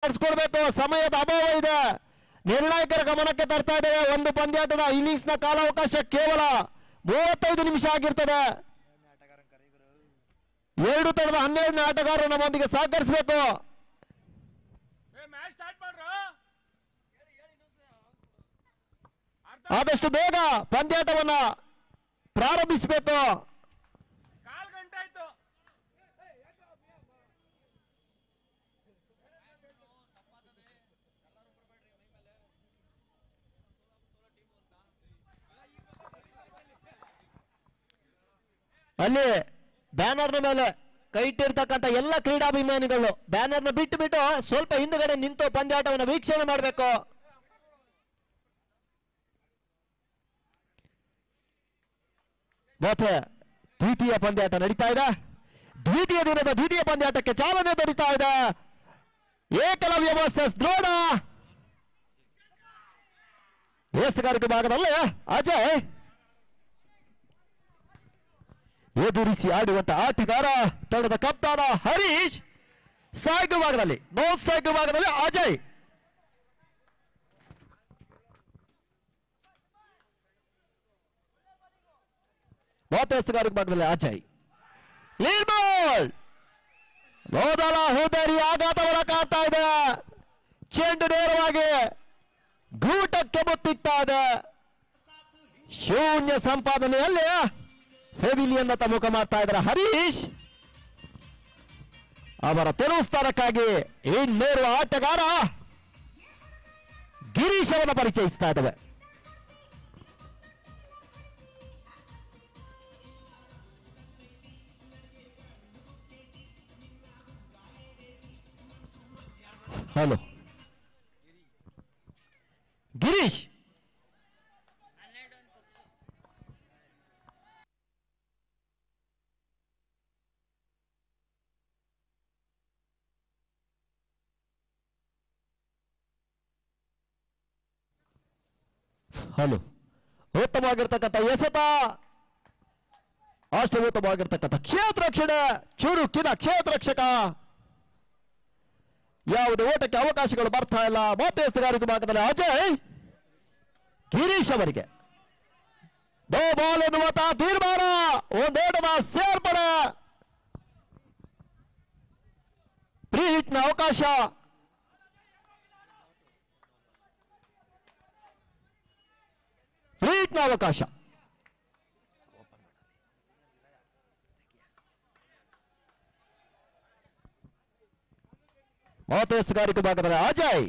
ನಡೆಸಿಕೊಡ್ಬೇಕು. ಸಮಯದ ಅಭಾವ ಇದೆ. ನಿರ್ಣಾಯಕರ ಗಮನಕ್ಕೆ ತರ್ತಾ ಇದ್ದೇವೆ. ಒಂದು ಪಂದ್ಯಾಟದ ಇನ್ನಿಂಗ್ಸ್ ನ ಕಾಲಾವಕಾಶ ಕೇವಲ 35 ನಿಮಿಷ ಆಗಿರ್ತದೆ. 2 ತಂಡದ 12ನೇ ಆಟಗಾರರು ನಮ್ಮೊಂದಿಗೆ ಸಹಕರಿಸಬೇಕು. ಆದಷ್ಟು ಬೇಗ ಪಂದ್ಯಾಟವನ್ನ ಪ್ರಾರಂಭಿಸಬೇಕು. ಅಲ್ಲಿ ಬ್ಯಾನರ್ನ ಮೇಲೆ ಕೈ ಇಟ್ಟಿರ್ತಕ್ಕಂಥ ಎಲ್ಲ ಕ್ರೀಡಾಭಿಮಾನಿಗಳು ಬ್ಯಾನರ್ನ ಬಿಟ್ಟು ಸ್ವಲ್ಪ ಹಿಂದುಗಡೆ ನಿಂತು ಪಂದ್ಯಾಟವನ್ನು ವೀಕ್ಷಣೆ ಮಾಡಬೇಕು. ಮತ್ತೆ ದ್ವಿತೀಯ ಪಂದ್ಯಾಟ ನಡೀತಾ ಇದೆ. ದ್ವಿತೀಯ ದಿನದ ದ್ವಿತೀಯ ಪಂದ್ಯಾಟಕ್ಕೆ ಚಾಲನೆ ದೊರೀತಾ ಇದೆ. ಏಕಲವ್ಯ ವರ್ಸಸ್ ದ್ರೋಣ. ಎಸಗಾರಿಕೆ ಭಾಗದಲ್ಲಿ ಅಜಯ್ ಎದುರಿಸಿ ಆಡುವಂತ ಆಟಗಾರ ತಂಡದ ಕಪ್ತಾನ ಹರೀಶ್. ಸೈಕಲ್ ಭಾಗದಲ್ಲಿ ಸೈಕಲ್ ಭಾಗದಲ್ಲಿ ಅಜಯ್. ಎಸಗಾರಿಕೆ ಭಾಗದಲ್ಲಿ ಅಜಯ್. ಲೀಡ್ ಬಾಲ್ ಮೊದಲ ಹುದರಿ ಆಘಾತವನ್ನು ಕಾಣ್ತಾ ಇದೆ. ಚೆಂಡು ನೇರವಾಗಿ ಗೂಟಕ್ಕೆ ಮುತ್ತಿಕ್ತಾ ಇದೆ. ಶೂನ್ಯ ಸಂಪಾದನೆಯಲ್ಲಿ ಪೆವಿಲಿಯನ್ ಅತ್ತ ಮುಖ ಮಾಡ್ತಾ ಇದ್ದಾರೆ ಹರೀಶ್. ಅವರ ತೆರವು ಸ್ಥಾನಕ್ಕಾಗಿ ಇನ್ನೇರುವ ಆಟಗಾರ ಗಿರೀಶ್ ಅವರನ್ನು ಪರಿಚಯಿಸ್ತಾ ಇದ್ದೇವೆ. ಹಲೋ ಗಿರೀಶ್. ಹಲೋ ಉತ್ತಮವಾಗಿರ್ತಕ್ಕಂಥ ಎಸೆತ, ಅಷ್ಟೇ ಉತ್ತಮವಾಗಿರ್ತಕ್ಕಂಥ ಕ್ಷೇತ್ರ ರಕ್ಷಣೆ, ಚುರುಕಿನ ಕ್ಷೇತ್ರ ರಕ್ಷಕ. ಯಾವುದೇ ಓಟಕ್ಕೆ ಅವಕಾಶಗಳು ಬರ್ತಾ ಇಲ್ಲ. ಮತ್ತೆ ಎಸೆಗಾರಿಕೆ ಭಾಗದಲ್ಲಿ ಅಜಯ್ ಗಿರೀಶ್ ಅವರಿಗೆ ನೋ ಬಾಲ್ ಎನ್ನುವಂತಹ ತೀರ್ಮಾನ. ಒಂದೇಟದ ಸೇರ್ಪಡೆ. ಪ್ರೀ ಹಿಟ್ನ ಅವಕಾಶ. ಫ್ರೀಟ್ನ ಅವಕಾಶ. ಎಸೆಗಾರಿಕೆ ಭಾಗದಲ್ಲಿ ಅಜಯ್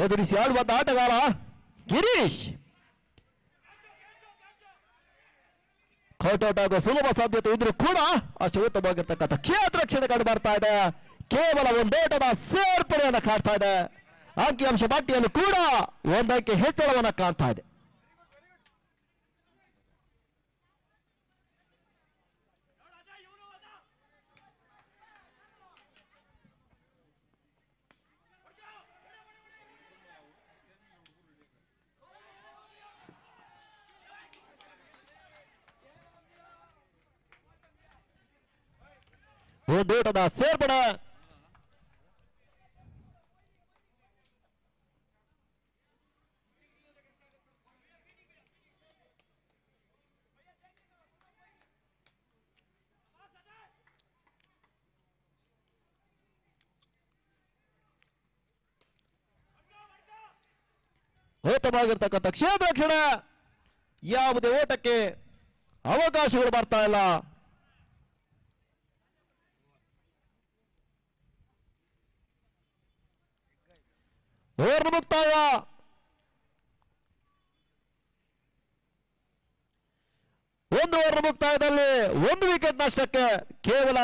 ಎದುರಿಸಿ ಆಡುವಂತ ಆಟಗಾರ ಗಿರೀಶ್. ಕೌಟೌಟ್ ಆಗುವ ಸುಲಭ ಸಾಧ್ಯತೆ ಇದ್ರೂ ಕೂಡ ಅಷ್ಟು ಉತ್ತಮವಾಗಿರ್ತಕ್ಕಂಥ ಕ್ಷೇತ್ರ ರಕ್ಷಣೆ ಕಂಡು ಬರ್ತಾ ಇದೆ. ಕೇವಲ ಒಂದೇಟದ ಸೇರ್ಪಡೆಯನ್ನು ಕಾಡ್ತಾ ಇದೆ. ಅಂಕಿಅಂಶ ಪಟ್ಟಿಯಲ್ಲಿ ಕೂಡ ಒಂದಕ್ಕೆ ಹೆಚ್ಚಳವನ್ನು ಕಾಣ್ತಾ ಇದೆ. ಒಂದೇಟದ ಸೇರ್ಪಡೆ. ಉತ್ತಮವಾಗಿರ್ತಕ್ಕಂಥ ಕ್ಷೇತ್ರ ರಕ್ಷಣೆ. ಯಾವುದೇ ಓಟಕ್ಕೆ ಅವಕಾಶಗಳು ಬರ್ತಾ ಇಲ್ಲ. ಓವರ್ ಮುಕ್ತಾಯ. ಒಂದು ಓವರ್ ಮುಕ್ತಾಯದಲ್ಲಿ 1 ವಿಕೆಟ್ ನಷ್ಟಕ್ಕೆ ಕೇವಲ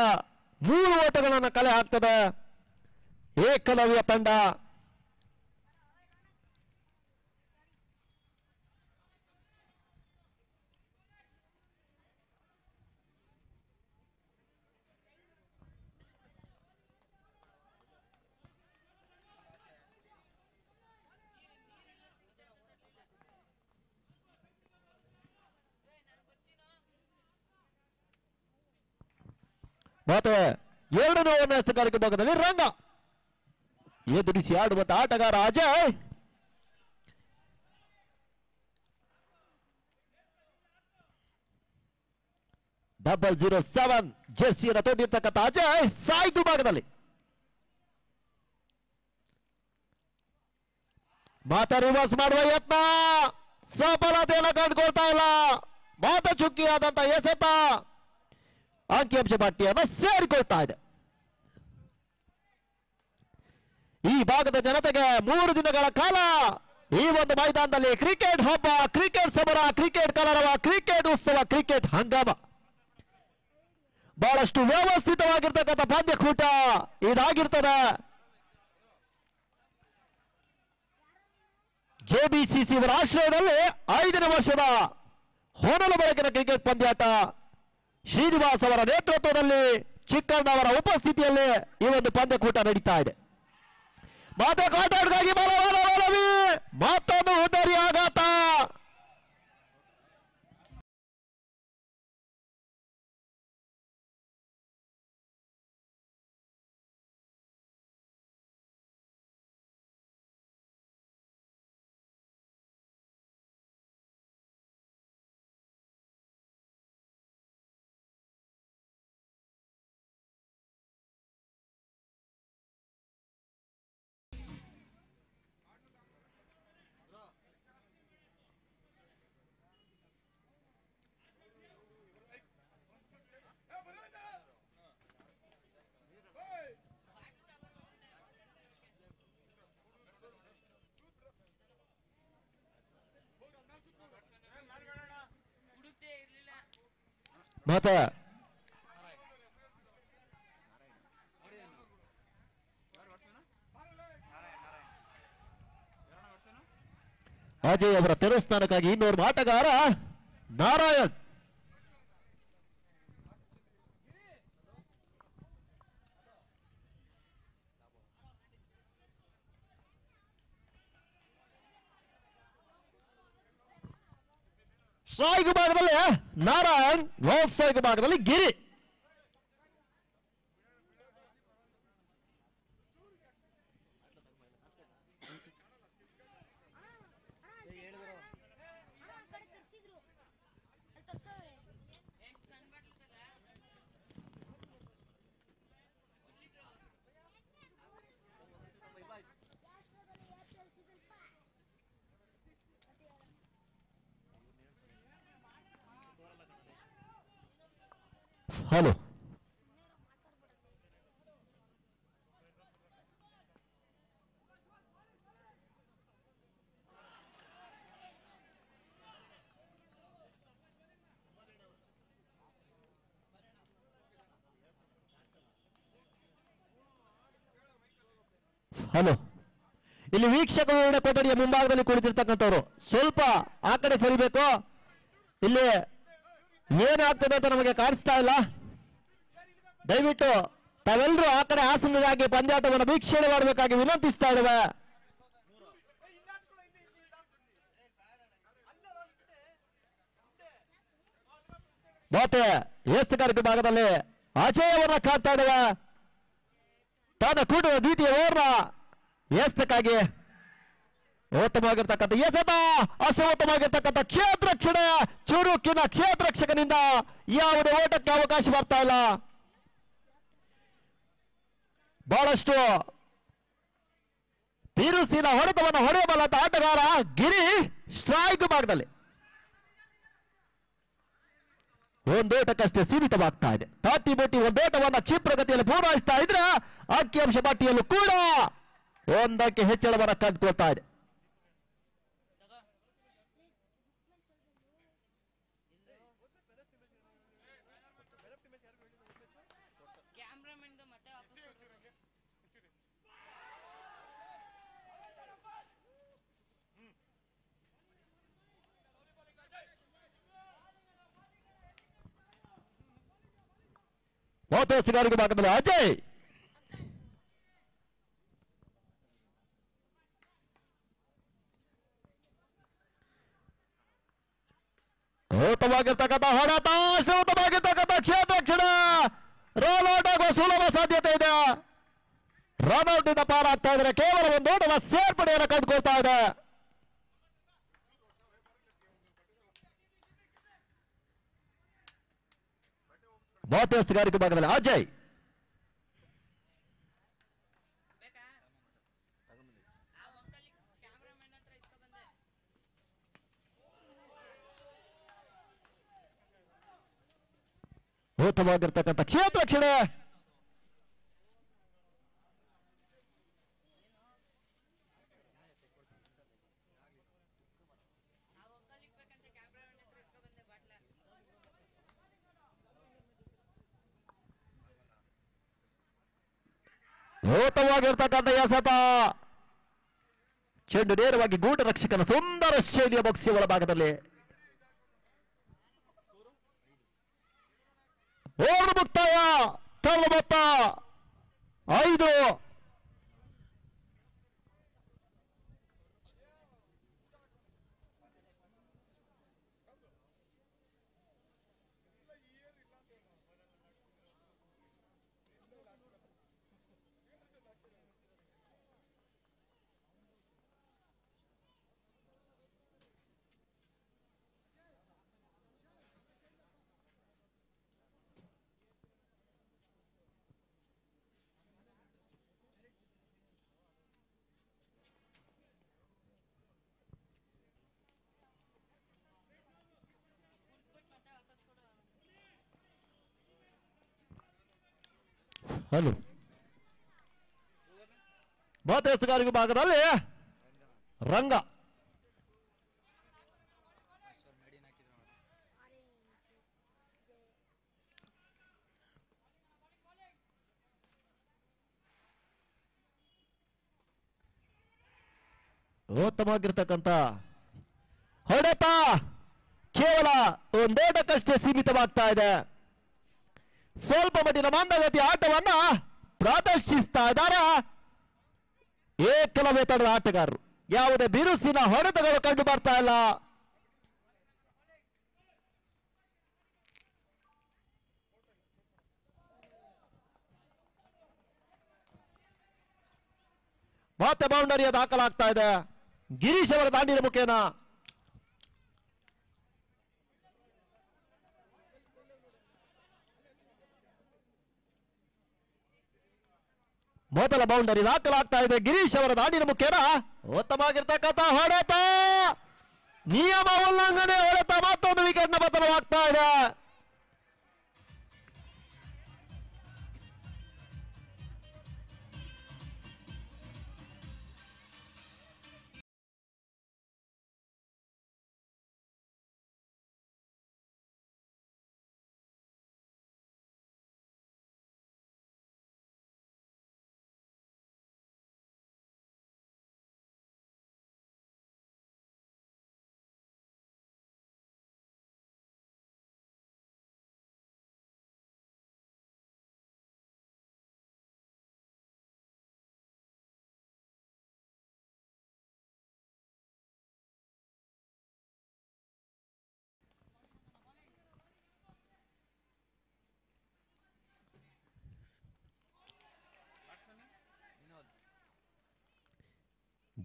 3 ಓಟಗಳನ್ನು ಕಲೆ ಹಾಕ್ತದೆ ಏಕಲವ್ಯ ತಂಡ. ಮತ್ತೆ 2ನೇ ಓವರ್ನ ಎಸೆಗಾರಿಕೆ ಭಾಗದಲ್ಲಿ ರಂಗ ಎದುರಿಸಿ ಆಡುವಂತ ಆಟಗಾರ ಅಜಯ್. .07 ಜೆರ್ಸಿಯನ್ನು ತೊಟ್ಟಿರ್ತಕ್ಕಂಥ ಅಜಯ್ ಸಾಯ್ಡು ಭಾಗದಲ್ಲಿ ಮಾತ ರಿವರ್ಸ್ ಮಾಡುವ ಯತ್ನ ಸಫಲತೆಯನ್ನು ಕಂಡುಕೊಳ್ತಾ ಇಲ್ಲ. ಮಾತ ಚುಕ್ಕಿಯಾದಂತ ಎಸೆತ ಅಂಕಿಅಂಶ ಪಟ್ಟಿಯನ್ನು ಸೇರಿಕೊಳ್ತಾ ಇದೆ. ಈ ಭಾಗದ ಜನತೆಗೆ 3 ದಿನಗಳ ಕಾಲ ಈ ಒಂದು ಮೈದಾನದಲ್ಲಿ ಕ್ರಿಕೆಟ್ ಹಬ್ಬ, ಕ್ರಿಕೆಟ್ ಸಮರ, ಕ್ರಿಕೆಟ್ ಕಲರವ, ಕ್ರಿಕೆಟ್ ಉತ್ಸವ, ಕ್ರಿಕೆಟ್ ಹಂಗಾಮ. ಬಹಳಷ್ಟು ವ್ಯವಸ್ಥಿತವಾಗಿರ್ತಕ್ಕಂಥ ಪಂದ್ಯಕೂಟ ಇದಾಗಿರ್ತದೆ. ಜೆಬಿಸಿಸಿ ಅವರ ಆಶ್ರಯದಲ್ಲಿ 5ನೇ ವರ್ಷದ ಹೊನಲು ಬೆಳಕಿನ ಕ್ರಿಕೆಟ್ ಪಂದ್ಯಾಟ ಶ್ರೀನಿವಾಸ್ ಅವರ ನೇತೃತ್ವದಲ್ಲಿ ಚಿಕ್ಕಣ್ಣ ಅವರ ಉಪಸ್ಥಿತಿಯಲ್ಲಿ ಈ ಒಂದು ಪಂದ್ಯಕೂಟ ನಡೀತಾ ಇದೆ. ಮಾತೆ ಕಾಟಾಡ್ಗಾಗಿ ಮತ್ತೊಂದು ಉದರಿ ಆಘಾತ. ಮತ್ತೆ ಅಜಯ್ ಅವರ ತೆರಸ್ಥಾನಕ್ಕಾಗಿ ಇನ್ನೋರ್ವ ಆಟಗಾರ ನಾರಾಯಣ್. ಸ್ಟ್ರೈಕ್ ಭಾಗದಲ್ಲಿ ನಾರಾಯಣ್, ನಾನ್ ಸ್ಟ್ರೈಕ್ ಭಾಗದಲ್ಲಿ ಗಿರಿ. Hello, hello. ಇಲ್ಲಿ ವೀಕ್ಷಕ ವಿವರಣೆ ಕೊಠಡಿಯ ಮುಂಭಾಗದಲ್ಲಿ ಕುಳಿತಿರ್ತಕ್ಕಂಥವ್ರು ಸ್ವಲ್ಪ ಆ ಕಡೆ ಸರಿಬೇಕು. ಇಲ್ಲಿ ಏನಾಗ್ತದೆ ಅಂತ ನಮಗೆ ಕಾಣಿಸ್ತಾ ಇಲ್ಲ. ದಯವಿಟ್ಟು ತಾವೆಲ್ಲರೂ ಆ ಕಡೆ ಆಸನರಾಗಿ ಪಂದ್ಯಾಟವನ್ನು ವೀಕ್ಷಣೆ ಮಾಡಬೇಕಾಗಿ ವಿನಂತಿಸ್ತಾ ಇದ್ದೇವೆ. ಮತ್ತೆ ಎಸ್ತುಗಾರಿಕೆ ಭಾಗದಲ್ಲಿ ಅಜಯ್ ಅವರನ್ನ ಕಾಡ್ತಾ ಇದ್ದೇವೆ. ತನ್ನ ಕೂಟದ ದ್ವಿತೀಯ ಓವರ್ನ ಎಸ್ತಕ್ಕಾಗಿ ಉತ್ತಮವಾಗಿರ್ತಕ್ಕಂಥ ಎಸೆತ, ಅಸಮೋತ್ತಮವಾಗಿರ್ತಕ್ಕಂಥ ಕ್ಷೇತ್ರರಕ್ಷಣೆ, ಚುರುಕಿನ ಕ್ಷೇತ್ರರಕ್ಷಕನಿಂದ ಯಾವುದೇ ಓಟಕ್ಕೆ ಅವಕಾಶ ಬರ್ತಾ ಇಲ್ಲ. ಬಹಳಷ್ಟು ಬಿರುಸಿನ ಹೊಡೆತವನ್ನು ಹೊಡೆಯಬಲ್ಲಂತ ಆಟಗಾರ ಗಿರಿ ಸ್ಟ್ರೈಕ್ ಭಾಗದಲ್ಲಿ ಒಂದೋಟಕ್ಕಷ್ಟೇ ಸೀಮಿತವಾಗ್ತಾ ಇದೆ. ತಾಟಿ ಬೋಟಿ ಒಂದೋಟವನ್ನ ಕ್ಷಿಪ್ರಗತಿಯಲ್ಲಿ ಪೂರೈಸ್ತಾ ಇದ್ರೆ ಅಂಕಿಅಂಶ ಪಟ್ಟಿಯಲ್ಲೂ ಕೂಡ 1ಕ್ಕೆ ಹೆಚ್ಚಳವನ್ನು ಕಂಡುಕೊಳ್ತಾ ಇದೆ. ಮೋತೋಸಿಗಾರಿಕೆ ಭಾಗದಲ್ಲಿ ಅಜಯ್ ಉತ್ತಮವಾಗಿರ್ತಕ್ಕಂಥ ಹೊಡೆತ, ಉತ್ತಮವಾಗಿರ್ತಕ್ಕಂಥ ಕ್ಷೇತ್ರರಕ್ಷಣೆ, ರೋಲ್ ಔಟ್ ಆಗುವ ಸುಲಭ ಸಾಧ್ಯತೆ ಇದೆ. ರನ್ ಔಟ್ ಇಂದ ಪಾರಾಗ್ತಾ ಇದ್ದಾರೆ. ಕೇವಲ ಒಂದು ಓಟದ ಸೇರ್ಪಡೆಯನ್ನು ಕಂಡುಕೊಳ್ತಾ ಇದೆ. ಮಧ್ಯಸ್ಥಗಾರಿಕೆ ಭಾಗದಲ್ಲಿ ಅಜಯ್ ಉತ್ತಮವಾಗಿರ್ತಕ್ಕಂಥ ಕ್ಷೇತ್ರ ರಕ್ಷಣೆ. ಉತ್ತಮವಾಗಿರ್ತಕ್ಕಂಥ ಎಸೆತ. ಚೆಂಡು ನೇರವಾಗಿ ಗೂಟ ರಕ್ಷಕನ ಸುಂದರ ಶೈಲಿಯ ಬಾಕ್ಸಿಯ ಒಳಭಾಗದಲ್ಲಿ ಓವರ್ ಮುಕ್ತಾಯ. ತಳ್ಳ ಮೊತ್ತ 5. ಹಲೋ ಮಧ್ಯಸ್ಥಗಾರಿಕೆ ಭಾಗದಲ್ಲಿ ರಂಗ ಉತ್ತಮವಾಗಿರ್ತಕ್ಕಂಥ ಹೊಡೆತ ಕೇವಲ ಒಂದೋಟಕ್ಕಷ್ಟೇ ಸೀಮಿತವಾಗ್ತಾ ಇದೆ. ಸ್ವಲ್ಪ ಮಟ್ಟಿನ ಮಂದಗತಿಯ ಆಟವನ್ನ ಪ್ರದರ್ಶಿಸ್ತಾ ಇದ್ದಾರೆ ಏಕಲವ್ಯ ತಂಡದ ಆಟಗಾರರು. ಯಾವುದೇ ಬಿರುಸಿನ ಹೊಡೆತಗಳು ಕಂಡು ಬರ್ತಾ ಇಲ್ಲ. ಮತ್ತೆ ಬೌಂಡರಿಯ ದಾಖಲಾಗ್ತಾ ಇದೆ. ಗಿರೀಶ್ ಅವರ ದಾಂಡಿನ ಮುಖೇನ ಮೊದಲ ಬೌಂಡರಿ ದಾಖಲಾಗ್ತಾ ಇದೆ. ಗಿರೀಶ್ ಅವರ ದಾಂಡಿನ ಮುಖೇನ ಉತ್ತಮವಾಗಿರ್ತಕ್ಕಂಥ ಹೊಡೆತ, ನಿಯಮ ಉಲ್ಲಂಘನೆ ಹೊಡೆತ, ಮತ್ತೊಂದು ವಿಕೆಟ್ ನ ಪತನವಾಗ್ತಾ ಇದೆ.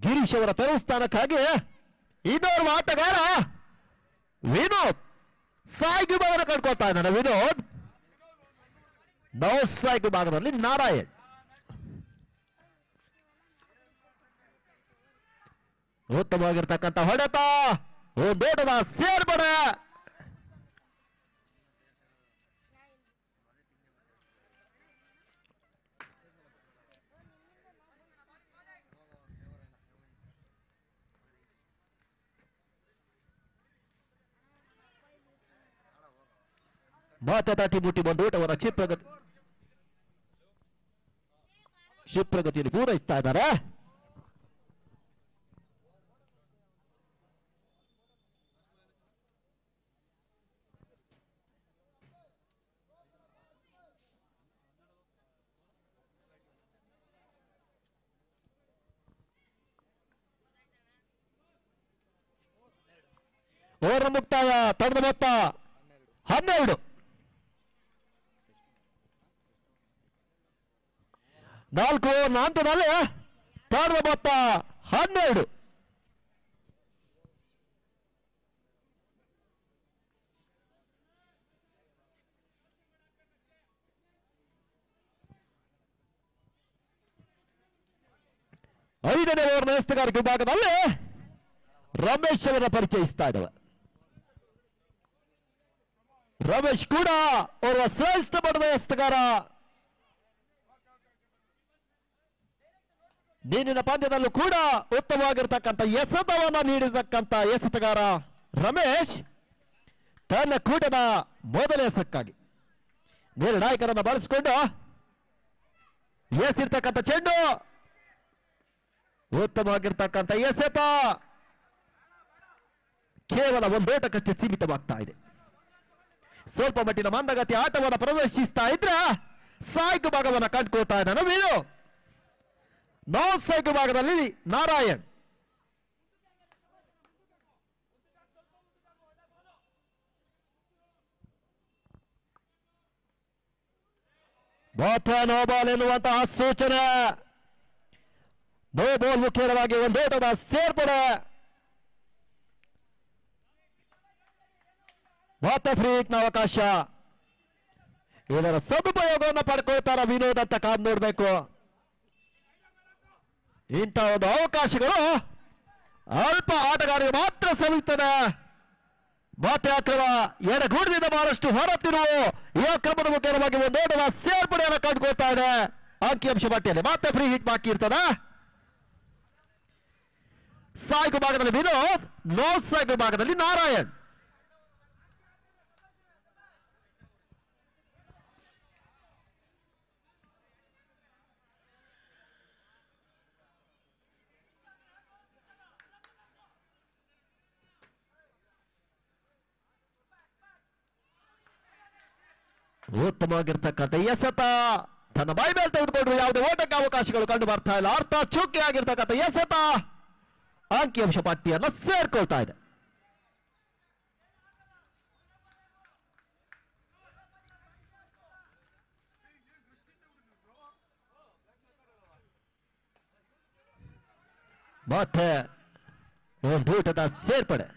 ಗಿರೀಶ್ ಅವರ ತೆರವು ಸ್ಥಾನಕ್ಕಾಗಿ ಇನ್ನೋರ್ವ ಆಟಗಾರ ವಿನೋದ್ ಸಾಯ್ಗ್ ವಿಭಾಗವನ್ನು ಕಂಡುಕೊಳ್ತಾ ಇದ್ದಾನೆ. ವಿನೋದ್ ನೋ ಸಾಯ್ಗ್ ವಿಭಾಗದಲ್ಲಿ ನಾರಾಯಣ್. ಉತ್ತಮವಾಗಿರ್ತಕ್ಕಂಥ ಹೊಡೆತ, ಒಂದೋಟದ ಸೇರ್ಪಡೆ. ಮತ್ತೆ ತಟ್ಟಿ ಮುಟ್ಟಿ ಬಂದು ಊಟವನ್ನು ಕ್ಷಿಪ್ರಗತಿಯಲ್ಲಿ ಪೂರೈಸ್ತಾ ಇದ್ದಾರೆ. ಓವರ್ ಮುಕ್ತಾಯ. ತಂಡದ ಮೊತ್ತ 12. 4 ಓವರ್ನ ಹಂತದಲ್ಲಿ ತಂಡದ ಮೊತ್ತ 12. ಐದನೇ ಓವರ್ನ ಎಸ್ತಗಾರಿಕೆ ವಿಭಾಗದಲ್ಲಿ ರಮೇಶ್ ಅವರ ಪರಿಚಯಿಸ್ತಾ ಇದ್ದಾವೆ. ರಮೇಶ್ ಕೂಡ ಓರ್ವ ಶ್ರೇಷ್ಠ ಮಟ್ಟದ ಎಸ್ತಗಾರ. ನೀರಿನ ಪಂದ್ಯದಲ್ಲೂ ಕೂಡ ಉತ್ತಮವಾಗಿರ್ತಕ್ಕಂಥ ಎಸೆತವನ್ನು ನೀಡಿರ್ತಕ್ಕಂಥ ಎಸೆತಗಾರ ರಮೇಶ್ ತನ್ನ ಕೂಟದ ಮೊದಲ ಎಸಕ್ಕಾಗಿ ನಿರ್ಣಾಯಕರನ್ನು ಬಳಸಿಕೊಂಡು ಎಸಿರ್ತಕ್ಕಂಥ ಚೆಂಡು ಉತ್ತಮವಾಗಿರ್ತಕ್ಕಂಥ ಎಸೆತ ಕೇವಲ ಒಂದು ಓಟಕ್ಕಷ್ಟೇ ಸೀಮಿತವಾಗ್ತಾ ಇದೆ. ಸ್ವಲ್ಪ ಮಟ್ಟಿನ ಮಂದಗತಿ ಆಟವನ್ನು ಪ್ರದರ್ಶಿಸ್ತಾ ಇದ್ರೆ ಸಾಯ್ಕು ಭಾಗವನ್ನು ಕಂಡುಕೊಳ್ತಾ ಇದ್ದಾನೆ ವೀರು. ನಾನ್ ಸಾಯ್ಕು ಭಾಗದಲ್ಲಿ ನಾರಾಯಣ್. ನೋ ಬಾಲ್ ಎನ್ನುವಂತಹ ಸೂಚನೆ. ನೋ ಬಾಲ್ ಮುಖ್ಯವಾಗಿ ಒಂದೋಟದ ಸೇರ್ಪಡೆ. ಮತ್ತೆ ಫ್ರೀ ಹಿಟ್ನ ಅವಕಾಶ. ಇದರ ಸದುಪಯೋಗವನ್ನು ಪಡ್ಕೊಳ್ತಾರ ವಿನೋದ್ ಅಂತ ಕಾದು ನೋಡ್ಬೇಕು. ಇಂಥ ಒಂದು ಅವಕಾಶಗಳು ಅಲ್ಪ ಆಟಗಾರರಿಗೆ ಮಾತ್ರ ಸಲ್ಲುತ್ತದೆ. ಮತ್ತೆ ಅಕ್ರಮ ಎಡಗೂಡದಿಂದ ಬಹಳಷ್ಟು ಹೊರತಿರುವ ಈ ಅಕ್ರಮದ ಮುಖ್ಯವಾಗಿ ಒಂದು ಓಟದ ಸೇರ್ಪಡೆಯನ್ನು ಕಂಡುಕೊಳ್ತಾ ಇದೆ ಅಂಕಿಅಂಶ ಪಟ್ಟಿಯಲ್ಲಿ. ಮತ್ತೆ ಫ್ರೀ ಹಿಟ್ ಬಾಕಿ ಇರ್ತದ. ಸಾಯ್ಕು ಭಾಗದಲ್ಲಿ ವಿನೋದ್, ನೋ ಸಾಯ್ಕು ಭಾಗದಲ್ಲಿ ನಾರಾಯಣ್. ಉತ್ತಮವಾಗಿರ್ತಕ್ಕಂಥ ಎಸೆತ ತನ್ನ ಬಾಯಿ ಮೇಲೆ ತೆಗೆದುಕೊಂಡ್ರು. ಯಾವುದೇ ಓಟಕ್ಕೆ ಅವಕಾಶಗಳು ಕಂಡು ಬರ್ತಾ ಇಲ್ಲ. ಅರ್ಥ ಚುಕ್ಕಿ ಆಗಿರ್ತಕ್ಕಂಥ ಎಸೆತ ಅಂಕಿಅಂಶ ಪಟ್ಟಿಯನ್ನು ಸೇರ್ಕೊಳ್ತಾ ಇದೆ. ಮತ್ತೆ ಒಂದು ಊಟದ ಸೇರ್ಪಡೆ.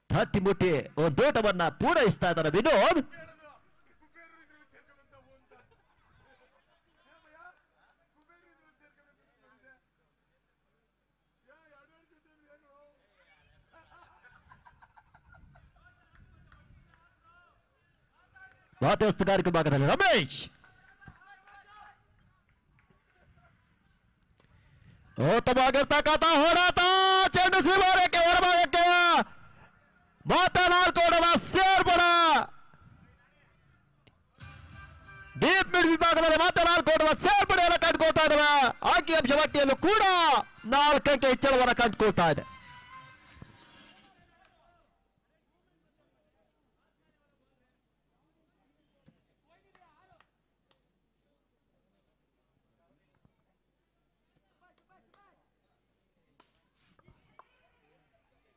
ಹತ್ತಿ ಮುಟ್ಟಿ ಒಂದು ಓಟವನ್ನ ಪೂರೈಸ್ತಾ ಇದ್ದಾರೆ ವಿನೋದ್. ವಾತಸ್ತುಗಾರಿಕೆ ಭಾಗದಲ್ಲಿ ರಮೇಶ್. ಉತ್ತಮವಾಗಿರ್ತಕ್ಕಂಥ ಹೋರಾಟ. ಚೆಂಡು ಸಿಮಾರಕ್ಕೆ ಹೊರಭಾಗಕ್ಕೆ ಮಾತನಾಡ್ಕೋಡದ ಸೇರ್ಪಡ. ಡೀಪ್ ಮಿಡ್ ವಿಭಾಗದಲ್ಲಿ ಮಾತನಾಡ್ಕೋಡದ ಸೇರ್ಪಡೆಯನ್ನು ಕಂಡುಕೊಳ್ತಾ ಇದ್ದಾವೆ. ಅಂಕಿಅಂಶ ಪಟ್ಟಿಯಲ್ಲೂ ಕೂಡ 4 ಅಂಕೆ ಹೆಚ್ಚಳವನ್ನು ಕಂಡುಕೊಳ್ತಾ ಇದೆ.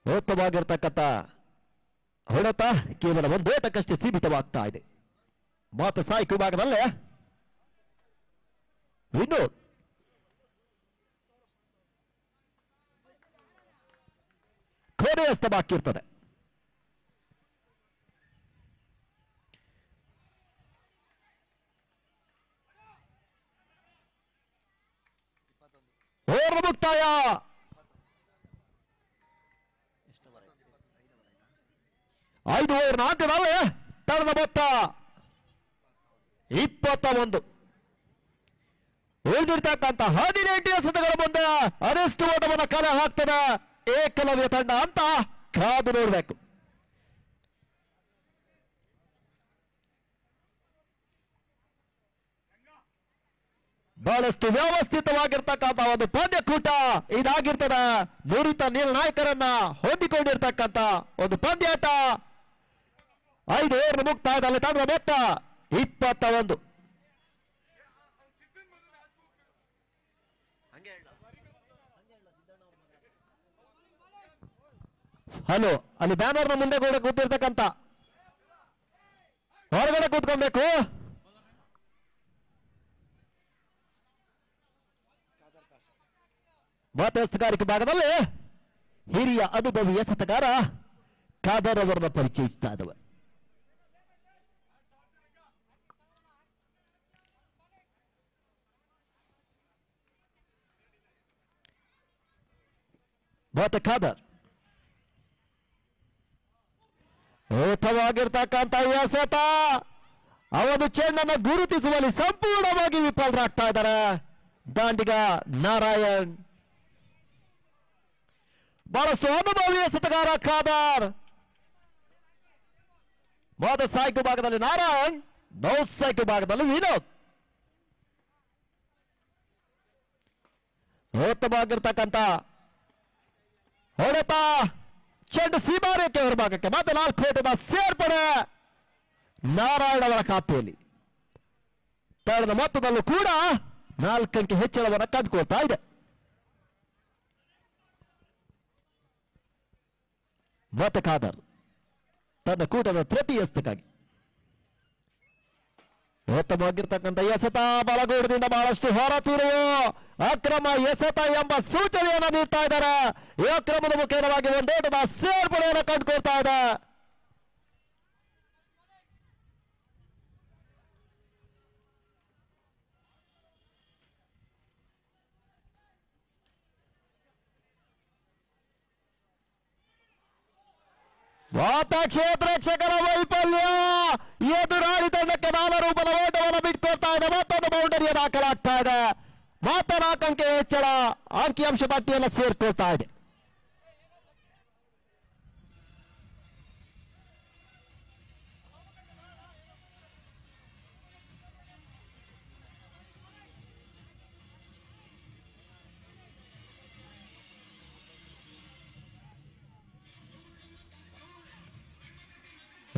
ಉತ್ತಮವಾಗಿರ್ತಕ್ಕಂಥ ಹೊಡೆತ ಕೇವಲ ಒಂದು ಓಟಕ್ಕಷ್ಟೇ ಸೀಮಿತವಾಗ್ತಾ ಇದೆ. ಮಾತು ಸಾಯ್ಕು ಭಾಗದಲ್ಲೇ ವಿನೋದ್. ಕೊನೆಯಸ್ತ ಬಾಕಿ ಇರ್ತದೆ. ಓವರ್ ಮುಕ್ತಾಯ. 5 ಓವರ್ ಅಂತ್ಯದಲ್ಲಿ ತಂಡದ ಮೊತ್ತ 21. ಉಳಿದಿರ್ತಕ್ಕಂಥ 18 ಎಸೆತಗಳ ಮುಂದೆ ಅದೆಷ್ಟು ಓಟವನ್ನು ಕಲೆ ಹಾಕ್ತದೆ ಏಕಲವ್ಯ ತಂಡ ಅಂತ ಕಾದು ನೋಡಬೇಕು. ಬಹಳಷ್ಟು ವ್ಯವಸ್ಥಿತವಾಗಿರ್ತಕ್ಕಂಥ ಒಂದು ಪಂದ್ಯಕೂಟ ಇದಾಗಿರ್ತದೆ. ನುರಿತ ನಿರ್ಣಾಯಕರನ್ನ ಹೊಂದಿಕೊಂಡಿರ್ತಕ್ಕಂಥ ಒಂದು ಪಂದ್ಯಾಟ. 5 ಓವರ್ ಮುಕ್ತಾಯದಲ್ಲಿ ತಂಡದ ಮೊತ್ತ 21. ಹಲೋ, ಅಲ್ಲಿ ಬ್ಯಾನರ್ನ ಮುಂದೆ ಕೂಡ ಕೂತಿರ್ತಕ್ಕಂಥ ಹೊರಗಡೆ ಕೂತ್ಕೊಬೇಕು. ಮಧ್ಯಸ್ಥಗಾರಿಕೆ ಭಾಗದಲ್ಲಿ ಹಿರಿಯ ಅನುಭವಿ ಎಸೆತಗಾರ ಖಾದರ್ ಅವರನ್ನು ಪರಿಚಯಿಸ್ತಾ ಇದ್ದಾವೆ. ಮತ್ತೆ ಖಾದರ್ ಉತ್ತಮವಾಗಿರ್ತಕ್ಕಂಥ ಎಸೆತ, ಅವನು ಚೆಂಡನ್ನು ಗುರುತಿಸುವಲ್ಲಿ ಸಂಪೂರ್ಣವಾಗಿ ವಿಫಲರಾಗ್ತಾ ಇದ್ದಾರೆ ದಾಂಡಿಗ ನಾರಾಯಣ್. ಬಹಳಷ್ಟು ಅನುಭವಿ ಎಸೆತಗಾರ ಖಾದರ್. ಮೊದಲ ಸಾಯ್ಕು ಭಾಗದಲ್ಲಿ ನಾರಾಯಣ್, ನೌ ಸಾಯ್ಕು ಭಾಗದಲ್ಲಿ ವಿನೋದ್. ಉತ್ತಮವಾಗಿರ್ತಕ್ಕಂಥ ಹೊಡೆತ, ಚೆಂಡು ಸೀಮಾರೇಖೆ ಹೊರಭಾಗಕ್ಕೆ ಮತ್ತೆ 4 ಫೀಟಿನ ಸೇರ್ಪಡೆ ನಾರಾಯಣ್ ಅವರ ಖಾತೆಯಲ್ಲಿ. ತಳದ ಮೊತ್ತದಲ್ಲೂ ಕೂಡ 4 ಅಂಕೆ ಹೆಚ್ಚಳವನ್ನು ಕಂಡುಕೊಳ್ತಾ ಇದೆ. ಮತ್ತೆ ಖಾದರ್ ತನ್ನ ಕೂಟದ ತೃತೀಯ ಎಸೆತಕ್ಕಾಗಿ ಉತ್ತಮವಾಗಿರ್ತಕ್ಕಂಥ ಎಸೆತ, ಬಲಗೂಡದಿಂದ ಬಹಳಷ್ಟು ಹೊರತಿರುವು ಅಕ್ರಮ ಎಸೆತ ಎಂಬ ಸೂಚನೆಯನ್ನು ನೀಡ್ತಾ ಇದ್ದಾರೆ. ಈ ಅಕ್ರಮದ ಮುಖೇನವಾಗಿ ಒಂದೇಟದ ಸೇರ್ಪಡೆಯನ್ನು ಕಂಡುಕೊಳ್ತಾ ಇದೆ. ಕ್ಷೇತ್ರಕ್ಷಕರ ವೈಫಲ್ಯ, ಎದುರಾಳಿ ತಂಡಕ್ಕೆ 4 ರೂಪದ ಓಟವನ್ನು ಬಿಟ್ಕೊಳ್ತಾ ಇದೆ. ಮತ್ತೊಂದು ಬೌಂಡರಿಯ ದಾಖಲಾಗ್ತಾ ಇದೆ. ಮಾತ್ರ 4 ಅಂಕೆ ಹೆಚ್ಚಳ ಅಂಕಿಅಂಶ ಪಟ್ಟಿಯನ್ನು ಸೇರ್ಕೊಳ್ತಾ ಇದೆ.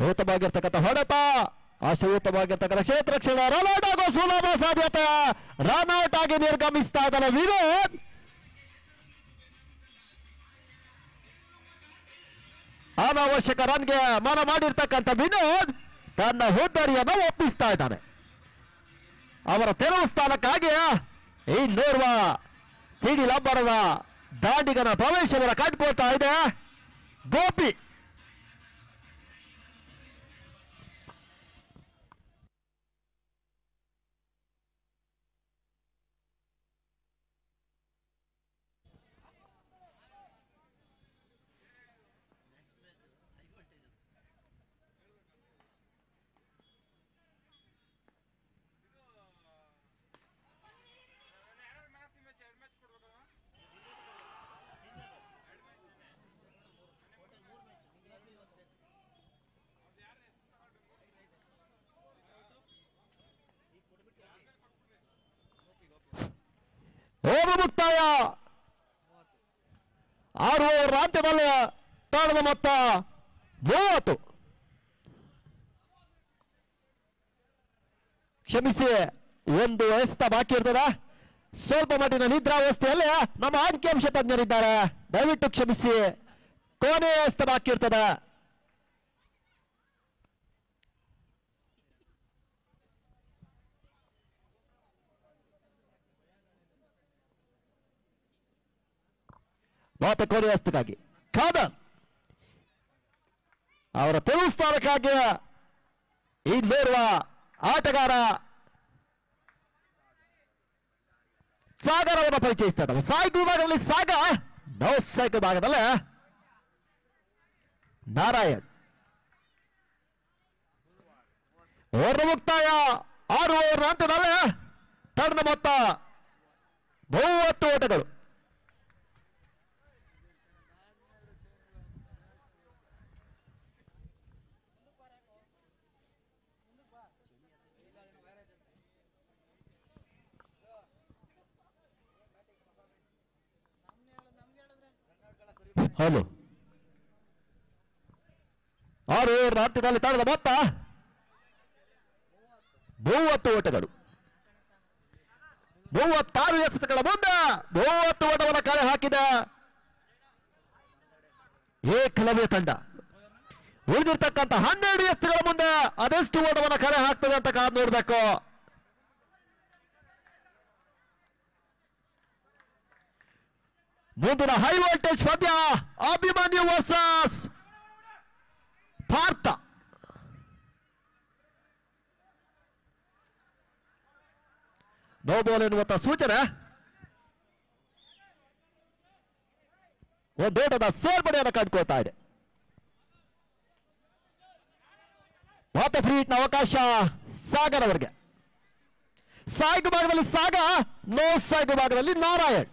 ಉತ್ತಮವಾಗಿರ್ತಕ್ಕಂಥ ಹೊಡೆತ, ಅಷ್ಟು ಉತ್ತಮವಾಗಿರ್ತಕ್ಕಂಥ ಕ್ಷೇತ್ರ ರಕ್ಷಣೆ, ರನ್ಔಟ್ ಆಗೋ ಸುಲಭ ಸಾಧ್ಯತೆ. ರನ್ಔಟ್ ಆಗಿ ನಿರ್ಗಮಿಸ್ತಾ ಇದ್ದಾನೆ ವಿನೋದ್. ಅನಾವಶ್ಯಕ ರನ್ಗೆ ಮನ ಮಾಡಿರ್ತಕ್ಕಂಥ ವಿನೋದ್ ತನ್ನ ಹುದ್ದರಿಯನ್ನು ಒಪ್ಪಿಸ್ತಾ ಇದ್ದಾನೆ. ಅವರ ತೆರವು ಸ್ಥಾನಕ್ಕಾಗಿ ಇನ್ನೋರ್ವ ಸಿಡಿಲ್ ಅಬ್ಬರದ ದಾಂಡಿಗನ ಪ್ರವೇಶವನ್ನು ಕಂಡುಕೊಳ್ತಾ ಇದೆ ಗೋಪಿ. ಮುಕ್ತಾಯ 6 ಓವರ್ ಅಂತ್ಯದಲ್ಲಿ ತಾಳದ ಮೊತ್ತ 30. ಕ್ಷಮಿಸಿ, ಒಂದು ಎಸೆತ ಬಾಕಿ ಇರ್ತದ. ಸ್ವಲ್ಪ ಮಟ್ಟಿನ ನಿದ್ರಾವಸ್ಥೆಯಲ್ಲಿ ನಮ್ಮ ಅಂಕಿಅಂಶ ತಜ್ಞರಿದ್ದಾರೆ, ದಯವಿಟ್ಟು ಕ್ಷಮಿಸಿ. ಕೊನೆಯ ಎಸೆತ ಬಾಕಿ ಇರ್ತದ. ಮತ್ತೆ ಕೊನೆಯ ಎಸೆತಕ್ಕಾಗಿ ಖಾದರ್ ಅವರ ತೆರವು ಸ್ಥಾನಕ್ಕಾಗಿ ಇನ್ನೋರ್ವ ಆಟಗಾರ ಸಾಗರ್ ಅವರನ್ನು ಪರಿಚಯಿಸ್ತಾ ಇದ್ದಾರೆ. ಸಾಯ್ಕು ವಿಭಾಗದಲ್ಲಿ ಸಾಗರ್, ನೌ ಸಾಯ್ಕು ಭಾಗದಲ್ಲಿ ನಾರಾಯಣ್. ಓವರ್ ಮುಕ್ತಾಯ 6 ಓವರ್ ಅಂತ್ಯದಲ್ಲಿ ತಂಡದ ಮೊತ್ತ 30 ಓಟಗಳು. ಹಲೋ, 6 ಓವರ್ ಅಂತ್ಯದಲ್ಲಿ ತಂಡದ ಮೊತ್ತ 30 ಓಟಗಳು. 36 ಎಸೆತಗಳ ಮುಂದೆ 30 ಓಟವನ್ನು ಕಳೆ ಹಾಕಿದ ಏಕಲವ್ಯ ತಂಡ ಉಳಿದಿರ್ತಕ್ಕಂಥ 12 ಎಸ್ತುಗಳ ಮುಂದೆ ಅದೆಷ್ಟು ಓಟವನ್ನು ಕಲೆ ಹಾಕ್ತದೆ ಅಂತ ಕಾದು ನೋಡಬೇಕು. ಮುಂದಿನ ಹೈ ವೋಲ್ಟೇಜ್ ಪಂದ್ಯ Abhimanyu versus Bharata. No ball ಎನ್ನುವಂತ ಸೂಚನೆ. ಒಂದೋಟದ ಸೇರ್ಪಡೆಯನ್ನು ಕಂಡುಕೊಳ್ತಾ ಇದೆ. ಮತ್ತೆ ಫ್ರೀ ಹಿಟ್ನ ಅವಕಾಶ ಸಾಗರ್ ಅವರಿಗೆ. ಸಾಯ್ಗು ಭಾಗದಲ್ಲಿ ಸಾಗ, ನೋ ಸಾಯ್ಗು ಭಾಗದಲ್ಲಿ ನಾರಾಯಣ್.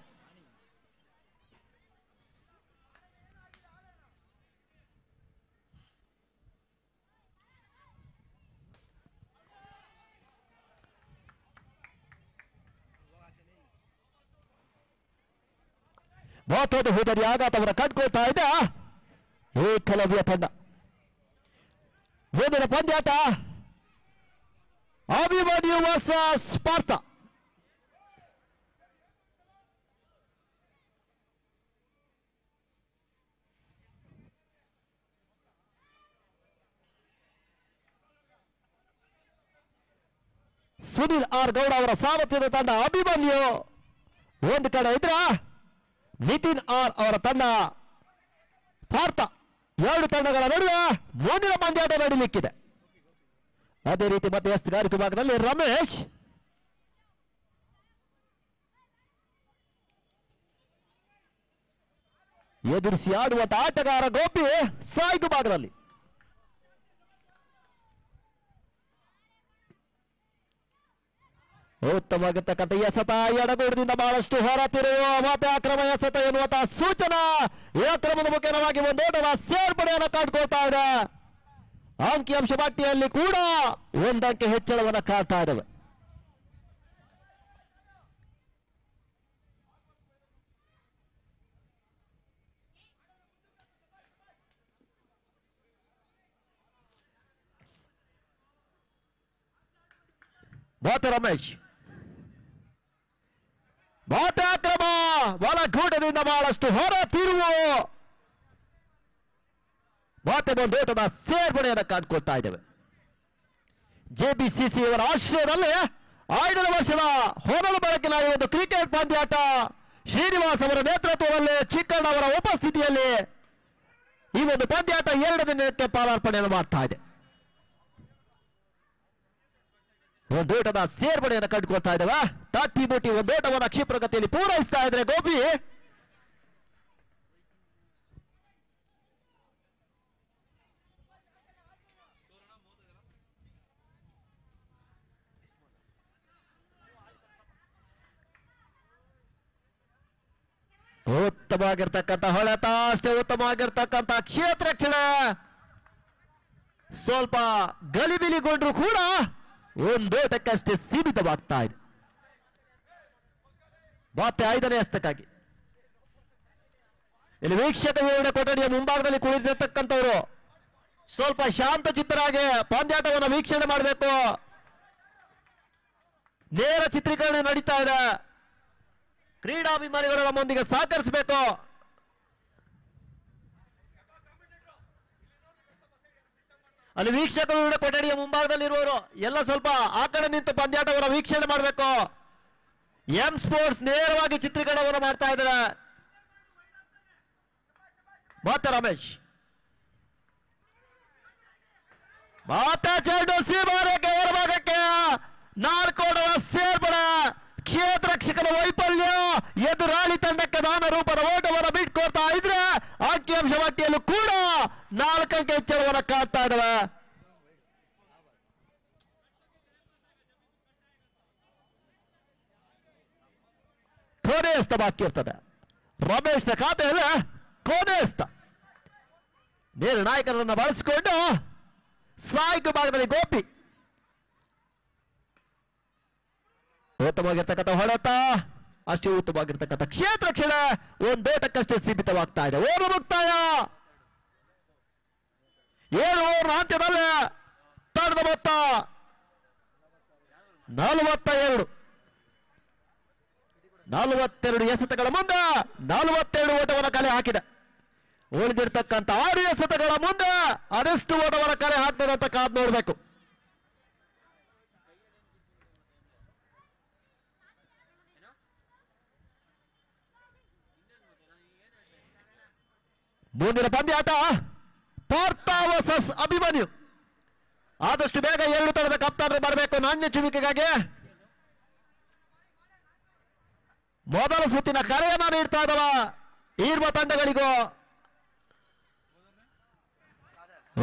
ಮಹತ್ವದ ಹೋದರಿ ಆಘಾತವನ್ನು ಕಂಡುಕೊಳ್ತಾ ಇದೆ ಏಕಲವ್ಯ ತಂಡ. ಮುಂದಿನ ಪಂದ್ಯಾಟ ಅಭಿಮನ್ಯು ವರ್ಸಸ್ ಭಾರತ. ಸುನಿಲ್ ಆರ್ ಗೌಡ ಅವರ ಸಾರಥ್ಯದ ತಂಡ ಅಭಿಮನ್ಯು ಒಂದು ಕಡೆ ಇದ್ರ, ನಿತಿನ್ ಆರ್ ಅವರ ತಂಡ ಭಾರತ. ಎರಡು ತಂಡಗಳ ನಡುವೆ ಮುಂದಿನ ಪಂದ್ಯಾಟ ನಡೀಲಿಕ್ಕಿದೆ. ಅದೇ ರೀತಿ ಮಧ್ಯಸ್ಥಗಾರಿಕೆ ಭಾಗದಲ್ಲಿ ರಮೇಶ್, ಎದುರಿಸಿ ಆಡುವಂತ ಆಟಗಾರ ಗೋಪಿ ಸಾಯ್ಗು ಭಾಗದಲ್ಲಿ. ಉತ್ತಮವಾಗಿರ್ತಕ್ಕಂಥ ಎಸೆತ ಎಡಗೂಡದಿಂದ ಬಹಳಷ್ಟು ಹೊರತಿರುವ ಮತ್ತೆ ಅಕ್ರಮ ಎಸೆತ ಎನ್ನುವಂತಹ ಸೂಚನಾ. ಈ ಅಕ್ರಮದ ಮುಖ್ಯವಾಗಿ ಒಂದೋಟದ ಸೇರ್ಪಡೆಯನ್ನು ಕಂಡುಕೊಳ್ತಾ ಇದೆ. ಅಂಕಿಅಂಶ ಪಟ್ಟಿಯಲ್ಲಿ ಕೂಡ ಒಂದಂಕೆ ಹೆಚ್ಚಳವನ್ನು ಕಾಣ್ತಾ ಇದ್ದಾವೆ. ಬಾತ ರಮೇಶ್, ಬಾತ ಅಕ್ರಮ ಒಳಗೂಟದಿಂದ ಬಹಳಷ್ಟು ಹೊರ ತಿರುವು. ಮತ್ತೆ ಒಂದೋಟದ ಸೇರ್ಪಡೆಯನ್ನು ಕಂಡುಕೊಳ್ತಾ ಇದ್ದೇವೆ. ಜೆಬಿಸಿಸಿ ಅವರ ಆಶ್ರಯದಲ್ಲಿ 5ನೇ ವರ್ಷದ ಹೊರಲು ಬೆಳಕಿನ ಈ ಒಂದು ಕ್ರಿಕೆಟ್ ಪಂದ್ಯಾಟ ಶ್ರೀನಿವಾಸ್ ಅವರ ನೇತೃತ್ವದಲ್ಲಿ, ಚಿಕ್ಕಣ್ಣ ಅವರ ಉಪಸ್ಥಿತಿಯಲ್ಲಿ ಈ ಒಂದು ಪಂದ್ಯಾಟ 2 ದಿನಕ್ಕೆ ಪಾದಾರ್ಪಣೆಯನ್ನು ಮಾಡ್ತಾ ಇದೆ. ಒಂದೋಟದ ಸೇರ್ಪಡೆಯನ್ನು ಕಂಡುಕೊಳ್ತಾ ಇದ್ದೇವೆ. ತಟ್ಟಿ ಬುಟ್ಟಿ ಒಂದೋಟವನ್ನು ಕ್ಷಿಪ್ರಗತಿಯಲ್ಲಿ ಪೂರೈಸ್ತಾ ಇದ್ರೆ ಗೋಪಿ. ಉತ್ತಮವಾಗಿರ್ತಕ್ಕಂಥ ಹೊಳೆತ, ಅಷ್ಟೇ ಉತ್ತಮವಾಗಿರ್ತಕ್ಕಂಥ ಕ್ಷೇತ್ರ ರಕ್ಷಣೆ. ಸ್ವಲ್ಪ ಗಲಿಬಿಲಿಗೊಂಡ್ರು ಕೂಡ ಒಂದೋಟಕ್ಕಷ್ಟೇ ಸೀಮಿತವಾಗ್ತಾ ಇದೆ. ಮತ್ತೆ 5ನೇ ಹಸ್ತಕ್ಕಾಗಿ ಇಲ್ಲಿ ವೀಕ್ಷಕ ವಿವರಣೆ ಕೊಠಡಿಯ ಮುಂಭಾಗದಲ್ಲಿ ಕುಳಿತಿರ್ತಕ್ಕಂಥವ್ರು ಸ್ವಲ್ಪ ಶಾಂತ ಚಿತ್ತರಾಗಿ ಪಂದ್ಯಾಟವನ್ನು ವೀಕ್ಷಣೆ ಮಾಡಬೇಕು. ನೇರ ಚಿತ್ರೀಕರಣ ನಡೀತಾ ಇದೆ. ಕ್ರೀಡಾಭಿಮಾನಿಗಳು ನಮ್ಮೊಂದಿಗೆ ಸಹಕರಿಸಬೇಕು. ಅಲ್ಲಿ ವೀಕ್ಷಕ ವಿವರಣೆ ಕೊಠಡಿಯ ಮುಂಭಾಗದಲ್ಲಿರುವವರು ಎಲ್ಲ ಸ್ವಲ್ಪ ಆ ಕಡೆ ನಿಂತು ಪಂದ್ಯಾಟವನ್ನು ವೀಕ್ಷಣೆ ಮಾಡಬೇಕು. ಎಂ ಸ್ಪೋರ್ಟ್ಸ್ ನೇರವಾಗಿ ಚಿತ್ರೀಕರಣವನ್ನು ಮಾಡ್ತಾ ಇದ್ದಾರೆ. ಮತ್ತೆ ರಮೇಶ್, ಮತ್ತೆ ಚೆಂಡು ಸೀಮಾರೇಖೆ ಹೊರಭಾಗಕ್ಕೆ 4 ಓಟದ ಸೇರ್ಪಡೆ. ಕ್ಷೇತ್ರ ರಕ್ಷಕನ ವೈಫಲ್ಯ ಎದುರಾಳಿ ತಂಡಕ್ಕೆ ನಾನರೂಪದ ಓಟವನ್ನು ಬಿಟ್ಕೊಡ್ತಾ ಇದ್ರೆ ಅಂಕಿಅಂಶ ಪಟ್ಟಿಯಲ್ಲೂ ಕೂಡ 4 ಅಂಕೆ ಹೆಚ್ಚಳವನ್ನು ಕಾಡ್ತಾ ಇದ್ದಾವೆ. ಕೊನೆ ಹಸ್ತ ಬಾಕಿ ಇರ್ತದೆ. ರಮೇಶ್ನ ಖಾತೆಯಲ್ಲಿ ಕೊನೆ ಹಸ್ತ. ನಿರ್ಣಾಯಕರನ್ನು ಬಳಸಿಕೊಂಡು ಸ್ಟ್ರೈಕ್ ಭಾಗದಲ್ಲಿ ಗೋಪಿ. ಉತ್ತಮವಾಗಿರ್ತಕ್ಕಂಥ ಹೊಡೆತ, ಅಷ್ಟೇ ಉತ್ತಮವಾಗಿರ್ತಕ್ಕಂಥ ಕ್ಷೇತ್ರ ರಕ್ಷಣೆ. ಒಂದೋಟಕ್ಕಷ್ಟೇ ಸೀಮಿತವಾಗ್ತಾ ಇದೆ. ಓವರ್ ಮುಕ್ತಾಯ. 7 ಓವರ್ ಅಂತ್ಯದಲ್ಲಿ ತಂಡದ ಮೊತ್ತ 42 ಎಸೆತಗಳ ಮುಂದೆ 42 ಓಟವನ್ನು ಕಲೆ ಹಾಕಿದೆ. ಉಳಿದಿರ್ತಕ್ಕಂಥ 6 ಎಸೆತಗಳ ಮುಂದೆ ಅದೆಷ್ಟು ಓಟವನ್ನ ಕಲೆ ಹಾಕ್ತದೆ ಅಂತ ಕಾದ್ ನೋಡ್ಬೇಕು. ಮುಂದಿನ ಪಂದ್ಯಾಟ ಪಾರ್ಥ ವರ್ಸಸ್ ಅಭಿಮನ್ಯು. ಆದಷ್ಟು ಬೇಗ 2 ತಂಡದ ಕಪ್ತಾನರು ಬರಬೇಕು ನಾಣ್ಯ ಚುವಿಕೆಗಾಗಿ. ಮೊದಲ ಸುತ್ತಿನ ಕರೆಯನ್ನ ನೀಡ್ತಾ ಇದ್ದವ ಈರ್ವ ತಂಡಗಳಿಗೂ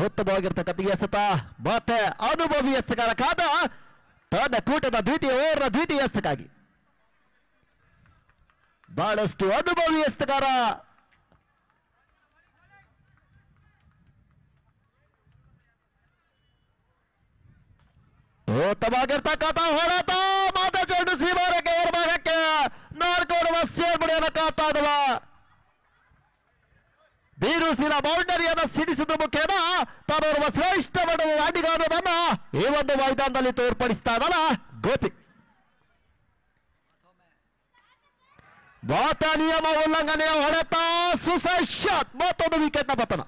ಉತ್ತಮವಾಗಿರ್ತಕ್ಕಂಥ ಎಸೆತ ಮತ್ತೆ ಅನುಭವಿ ಎಸೆತಗಾರ ಕಾದ ತಂಡ ಕೂಟದ ದ್ವಿತೀಯ ಎಸೆತಕ್ಕಾಗಿ ಬಹಳಷ್ಟು ಅನುಭವಿ ಎಸೆತಗಾರ ಉತ್ತಮವಾಗಿರ್ತಕ್ಕಂಥ ಹೊಡೆತ ಮಾತ ಚೆಂಡು ಸೀಮಾರಕ್ಕೆ ಹೊರಭಾಗಕ್ಕೆ 4 ಓಟದ ಸೇರ್ಪಡೆಯನ್ನು ಕಾಡ್ತಾ ಇದ್ದವ ಬೀರುಸಿನ ಬೌಂಡರಿಯನ್ನು ಸಿಡಿಸುವ ಮುಖೇನ ತಾನೋರ್ವ ಶ್ರೇಷ್ಠ ಮಟ್ಟದ ಆಟಗಾರನನ್ನ ಈ ಒಂದು ಮೈದಾನದಲ್ಲಿ ತೋರ್ಪಡಿಸ್ತಾ ಇದ್ದಲ್ಲ ಗೋಪಿ. ಮಾತ ನಿಯಮ ಉಲ್ಲಂಘನೆಯ ಹೊಡೆತ ಸುಸೈಡ್ ಶಾಟ್ ಮತ್ತೊಂದು ವಿಕೆಟ್ನ ಪತನ.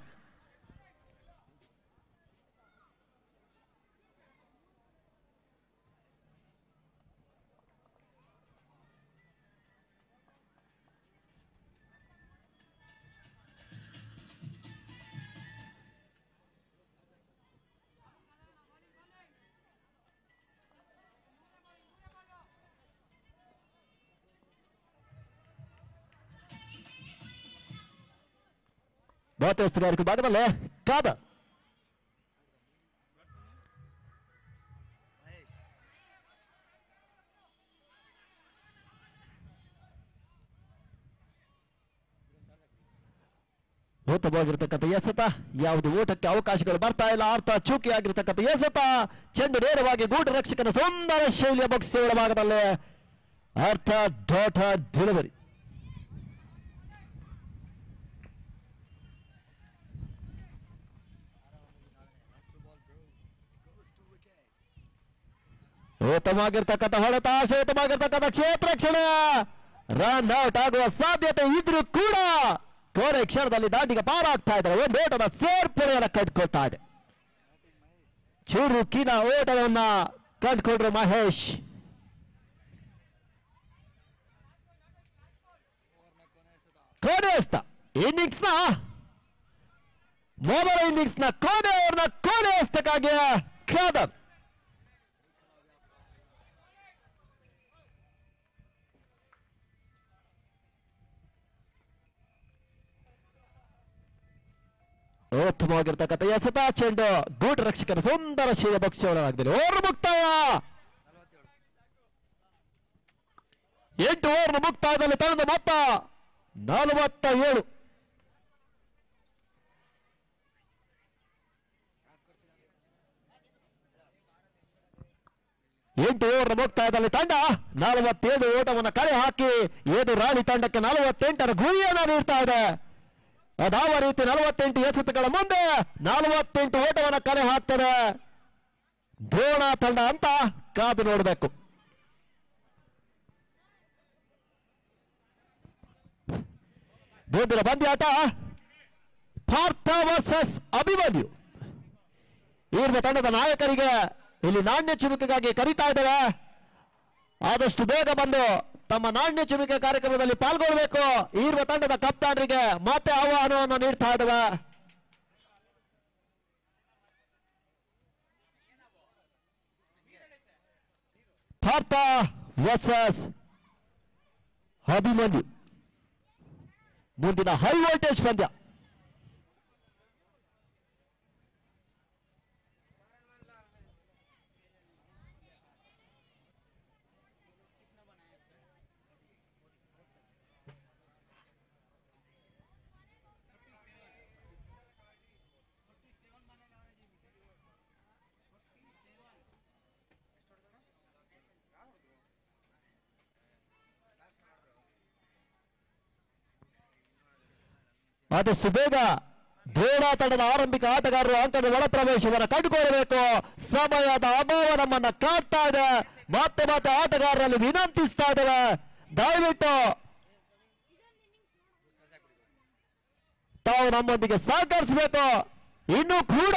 ಬಾತೇಸ್ತಗಾರಿಕೆ ಭಾಗದಲ್ಲೇ ಕಾದ ಉತ್ತಮವಾಗಿರ್ತಕ್ಕಂಥ ಎಸೆತ. ಯಾವುದು ಊಟಕ್ಕೆ ಅವಕಾಶಗಳು ಬರ್ತಾ ಇಲ್ಲ. ಅರ್ಥ ಚೂಕಿ ಆಗಿರ್ತಕ್ಕಂಥ ಎಸೆತ ಚೆಂಡು ನೇರವಾಗಿ ಗೂಡು ರಕ್ಷಕನ ಸುಂದರ ಶೈಲಿಯ ಬಕ್ಸೆಗಳ ಭಾಗದಲ್ಲಿ ಅರ್ಥ ಡಾಟ ಡೆಲಿವರಿ. ಉತ್ತಮವಾಗಿರ್ತಕ್ಕಂಥ ಹೊಡೆತ ಉತ್ತಮವಾಗಿರ್ತಕ್ಕಂಥ ಕ್ಷೇತ್ರ ಕ್ಷಣ ರನ್ ಔಟ್ ಆಗುವ ಸಾಧ್ಯತೆ ಇದ್ರೂ ಕೂಡ ಕೊನೆ ಕ್ಷಣದಲ್ಲಿ ದಾಂಡಿಗೆ ಪಾರಾಗ್ತಾ ಇದ್ದಾರೆ. ಒಂದು ಓಟದ ಸೇರ್ಪಡೆಯನ್ನು ಕಂಡುಕೊಳ್ತಾ ಇದೆ. ಚುರುಕಿನ ಓಟವನ್ನ ಕಂಡುಕೊಂಡ್ರು ಮಹೇಶ್. ಕೊನೆ ಇನ್ನಿಂಗ್ಸ್ ನ ಮೊದಲ ಇನ್ನಿಂಗ್ಸ್ ನ ಕೊನೆ ಎಸ್ತಕ್ಕಾಗಿ ಖಾದರ್ ಉತ್ತಮವಾಗಿರ್ತಕ್ಕಂಥ ಎಸೆತ ಚೆಂಡು ಗೂಡು ರಕ್ಷಕರ ಸುಂದರ ಶೈಲಿಯ ಬಕ್ಷಿಸಿದೆ. ಓವರ್ ಮುಕ್ತಾಯ 8 ಓವರ್ನ ಮುಕ್ತಾಯದಲ್ಲಿ ತಂಡದ ಮೊತ್ತ 47. ಎಂಟು ಓವರ್ ಮುಕ್ತಾಯದಲ್ಲಿ ತಂಡ 47 ಓಟವನ್ನು ಕಲೆ ಹಾಕಿ ಏದು ರಾಣಿ ತಂಡಕ್ಕೆ 48ರ ಗುರಿಯನ್ನು ನೀಡ್ತಾ ಇದೆ. ಅದಾವ ರೀತಿ 48 ಎಸೆತಗಳ ಮುಂದೆ 48 ಓಟವನ್ನು ಕಲೆ ಹಾಕ್ತಾರೆ ದ್ರೋಣ ತಂಡ ಅಂತ ಕಾದು ನೋಡಬೇಕು. ಮುಂದಿನ ಪಂದ್ಯಾಟ ಪಾರ್ಥ ವರ್ಸಸ್ ಅಭಿಮನ್ಯು. ಇರುವ ತಂಡದ ನಾಯಕರಿಗೆ ಇಲ್ಲಿ ನಾಣ್ಯ ಚುಮುಕಿಗಾಗಿ ಕರೀತಾ ಇದ್ದೇವೆ. ಆದಷ್ಟು ಬೇಗ ಬಂದು ತಮ್ಮ ನಾಣ್ಯ ಚುಮುಕೆ ಕಾರ್ಯಕ್ರಮದಲ್ಲಿ ಪಾಲ್ಗೊಳ್ಳಬೇಕು. ಇರುವ ತಂಡದ ಕಪ್ತಾನರಿಗೆ ಮತ್ತೆ ಆಹ್ವಾನವನ್ನು ನೀಡ್ತಾ ಇದ್ದೇವೆ. ಪಾರ್ಥ ವರ್ಸಸ್ ಅಭಿಮನ್ಯು ಮುಂದಿನ ಹೈ ವೋಲ್ಟೇಜ್ ಪಂದ್ಯ. ಆದಷ್ಟು ಬೇಗ ದ್ರೋಣ ತಂಡದ ಆರಂಭಿಕ ಆಟಗಾರರು ಅಂಕದ ಒಳ ಪ್ರವೇಶವನ್ನು ಕಂಡುಕೊಳ್ಳಬೇಕು. ಸಮಯದ ಅಭಾವ ನಮ್ಮನ್ನ ಕಾಡ್ತಾ ಇದೆ. ಮತ್ತೆ ಮತ್ತೆ ಆಟಗಾರರಲ್ಲಿ ವಿನಂತಿಸ್ತಾ ಇದ್ದೇವೆ, ದಯವಿಟ್ಟು ತಾವು ನಮ್ಮೊಂದಿಗೆ ಸಹಕರಿಸಬೇಕು. ಇನ್ನೂ ಕೂಡ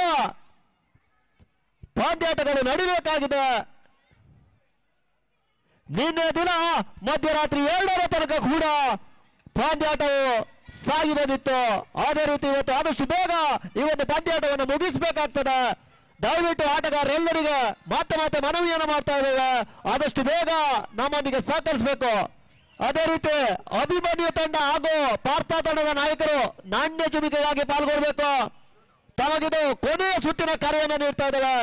ಪಂದ್ಯಾಟಗಳು ನಡೀಬೇಕಾಗಿದೆ. ನಿನ್ನೆ ದಿನ ಮಧ್ಯರಾತ್ರಿ 2ರ ತನಕ ಕೂಡ ಪಂದ್ಯಾಟವು ಸಾಗಿ ಬಂದಿತ್ತು. ಅದೇ ರೀತಿ ಇವತ್ತು ಆದಷ್ಟು ಬೇಗ ಈ ಒಂದು ಪಂದ್ಯಾಟವನ್ನು ಮುಗಿಸಬೇಕಾಗ್ತದೆ. ದಯವಿಟ್ಟು ಆಟಗಾರರೆಲ್ಲರಿಗೆ ಮತ್ತೆ ಮನವಿಯನ್ನು ಮಾಡ್ತಾ ಇದ್ದೇವೆ, ಆದಷ್ಟು ಬೇಗ ನಮ್ಮೊಂದಿಗೆ ಸಹಕರಿಸಬೇಕು. ಅದೇ ರೀತಿ ಅಭಿಮನ್ಯು ತಂಡ ಹಾಗೂ ಪಾರ್ಥ ತಂಡದ ನಾಯಕರು ನಾಣ್ಯ ಚುಮಿಕೆಗಾಗಿ ಪಾಲ್ಗೊಳ್ಬೇಕು. ತಮಗಿದು ಕೊನೆಯ ಸುತ್ತಿನ ಕಾರ್ಯವನ್ನು ನೀಡ್ತಾ ಇದ್ದೇವೆ.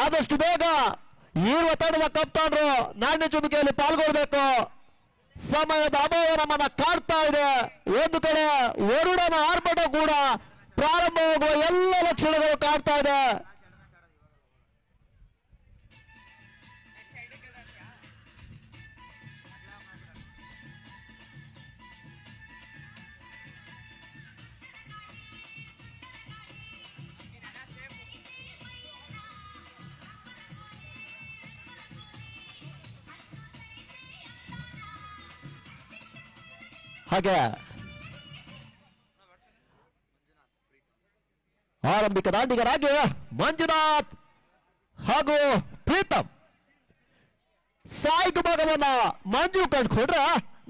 ಆದಷ್ಟು ಬೇಗ ಇರುವ ತಂಡದ ಕಪ್ತಾನರು ನಾಣ್ಯ ಚುಮಿಕೆಯಲ್ಲಿ ಪಾಲ್ಗೊಳ್ಬೇಕು. ಸಮಯದ ಅಭಾವ ನಮ್ಮನ್ನ ಕಾಡ್ತಾ ಇದೆ. ಒಂದು ಕಡೆ ವರುಣನ ಆರ್ಭಟ ಕೂಡ ಪ್ರಾರಂಭವಾಗುವ ಎಲ್ಲ ಲಕ್ಷಣಗಳು ಕಾಡ್ತಾ ಇದೆ. ಹಾಗೆ ಆರಂಭಿಕ ದಾಂಡಿಗರಾಗಿ ಮಂಜುನಾಥ್ ಹಾಗೂ ಪ್ರೀತಮ್ ಸಾಯ್ಕು ಭಾಗವನ್ನ ಮಂಜು ಕಂಡುಕೊಂಡ್ರೆ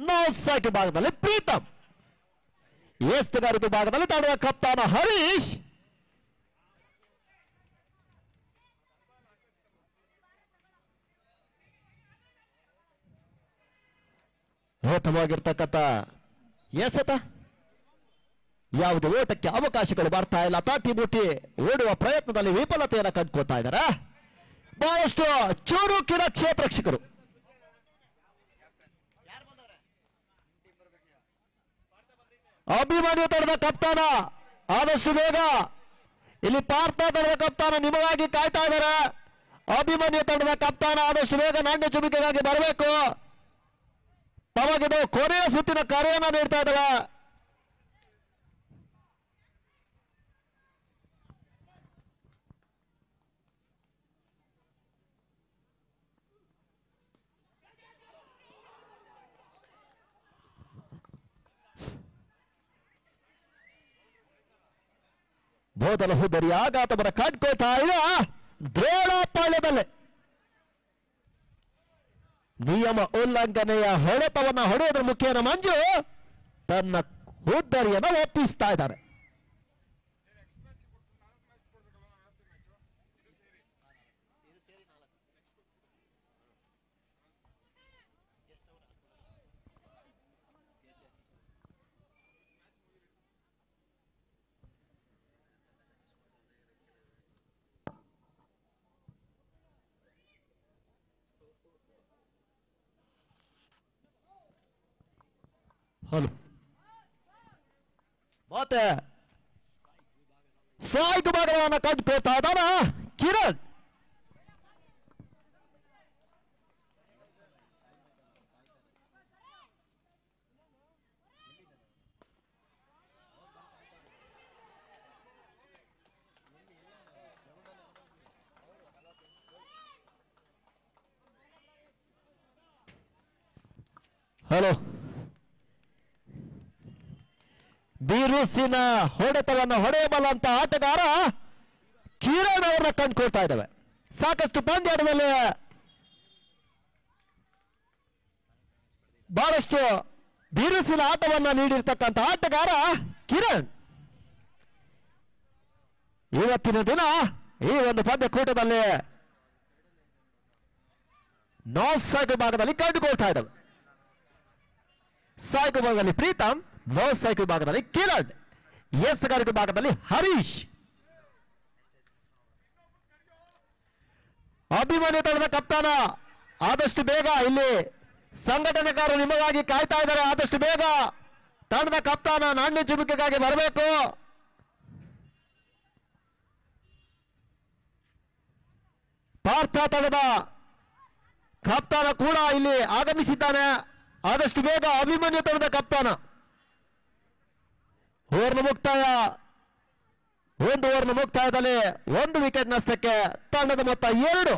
ನಾವು ಸಾಯ್ಕು ಭಾಗದಲ್ಲಿ ಪ್ರೀತಮ್, ಎಸ್ತುಗಾರಿಕೆ ಭಾಗದಲ್ಲಿ ತಾಡುವ ಕಪ್ತಾನ ಹರೀಶ್, ಉತ್ತಮವಾಗಿರ್ತಕ್ಕಂಥ ಎಸೆತ. ಯಾವುದೇ ಓಟಕ್ಕೆ ಅವಕಾಶಗಳು ಬರ್ತಾ ಇಲ್ಲ. ತಾಟಿ ಬುಟ್ಟಿ ಓಡುವ ಪ್ರಯತ್ನದಲ್ಲಿ ವಿಫಲತೆಯನ್ನು ಕಂಡುಕೊಳ್ತಾ ಇದ್ದಾರೆ ಬಹಳಷ್ಟು ಚುರುಕಿನ ಕ್ಷೇತ್ರಕ್ಷಕರು. ಅಭಿಮನ್ಯು ತಂಡದ ಕಪ್ತಾನ ಆದಷ್ಟು ಬೇಗ ಇಲ್ಲಿ ಪಾರ್ಥ ತಂಡದ ಕಪ್ತಾನ ನಿಮಗಾಗಿ ಕಾಯ್ತಾ ಇದ್ದಾರೆ. ಅಭಿಮನ್ಯು ತಂಡದ ಕಪ್ತಾನ ಆದಷ್ಟು ಬೇಗ ನಾಣ್ಯ ಚುಮಿಕೆಗಾಗಿ ಬರಬೇಕು. ತಮಗಿದು ಕೊನೆಯ ಸುತ್ತಿನ ಕಾರ್ಯವನ್ನು ನೀಡ್ತಾ ಇದ್ದಾರೆ. ಬೋಧನ ಹುದ್ದರಿ ಆಘಾತವನ್ನು ಕಂಡುಕೊಳ್ತಾ ಇದೆ ದ್ರೋಣಪಾಳ್ಯದಲ್ಲಿ. ನಿಯಮ ಉಲ್ಲಂಘನೆಯ ಹೊಡೆತವನ್ನ ಹೊಡೆಯೋದ್ರ ಮುಖೇನ ಮಂಜು ತನ್ನ ಹುದ್ದರಿಯನ್ನು ಒಪ್ಪಿಸ್ತಾ ಇದ್ದಾರೆ. ಹಲೋ ಮತ್ತೆ ಸಾಯ್ಕು ಭಾಗವನ್ನು ಕಂಡುಕೊಳ್ತಾ ಇದ್ದಾನ ಕಿರಣ್. ಹಲೋ ಬಿರುಸಿನ ಹೊಡೆತವನ್ನು ಹೊಡೆಯಬಲ್ಲಂತ ಆಟಗಾರ ಕಿರಣ್ ಅವರನ್ನ ಕಂಡುಕೊಳ್ತಾ ಇದ್ದಾವೆ. ಸಾಕಷ್ಟು ಪಂದ್ಯಾಟದಲ್ಲಿ ಬಹಳಷ್ಟು ಬಿರುಸಿನ ಆಟವನ್ನ ನೀಡಿರ್ತಕ್ಕಂಥ ಆಟಗಾರ ಕಿರಣ್ ಇವತ್ತಿನ ದಿನ ಈ ಒಂದು ಪಂದ್ಯಕೂಟದಲ್ಲಿ ನಾರ್ತ್ ಸೈಡ್ ಭಾಗದಲ್ಲಿ ಕಂಡುಕೊಳ್ತಾ ಇದ್ದಾವೆ. ಸಾಯ್ಕು ಭಾಗದಲ್ಲಿ ಪ್ರೀತಮ್, ನಾರ್ತ್ ಸೈಡ್ ಭಾಗದಲ್ಲಿ ಕಿರಣ್, ಎಸ್ತುಗಾರಿಕೆ ಭಾಗದಲ್ಲಿ ಹರೀಶ್. ಅಭಿಮನ್ಯು ತಂಡದ ಕಪ್ತಾನ ಆದಷ್ಟು ಬೇಗ ಇಲ್ಲಿ ಸಂಘಟನೆಕಾರರು ನಿಮಗಾಗಿ ಕಾಯ್ತಾ ಇದ್ದಾರೆ. ಆದಷ್ಟು ಬೇಗ ತಂಡದ ಕಪ್ತಾನ ನಾಣ್ಯ ಚುಮಿಕೆಗಾಗಿ ಬರಬೇಕು. ಪಾರ್ಥ ತಂಡದ ಕಪ್ತಾನ ಕೂಡ ಇಲ್ಲಿ ಆಗಮಿಸಿದ್ದಾನೆ. ಆದಷ್ಟು ಬೇಗ ಅಭಿಮನ್ಯು ತಂಡದ ಕಪ್ತಾನ ಓವರ್ನ ಮುಕ್ತಾಯ, ಒಂದು ಓವರ್ನ ಮುಕ್ತಾಯದಲ್ಲಿ 1 ವಿಕೆಟ್ ನಷ್ಟಕ್ಕೆ ತಂಡದ ಮೊತ್ತ 2.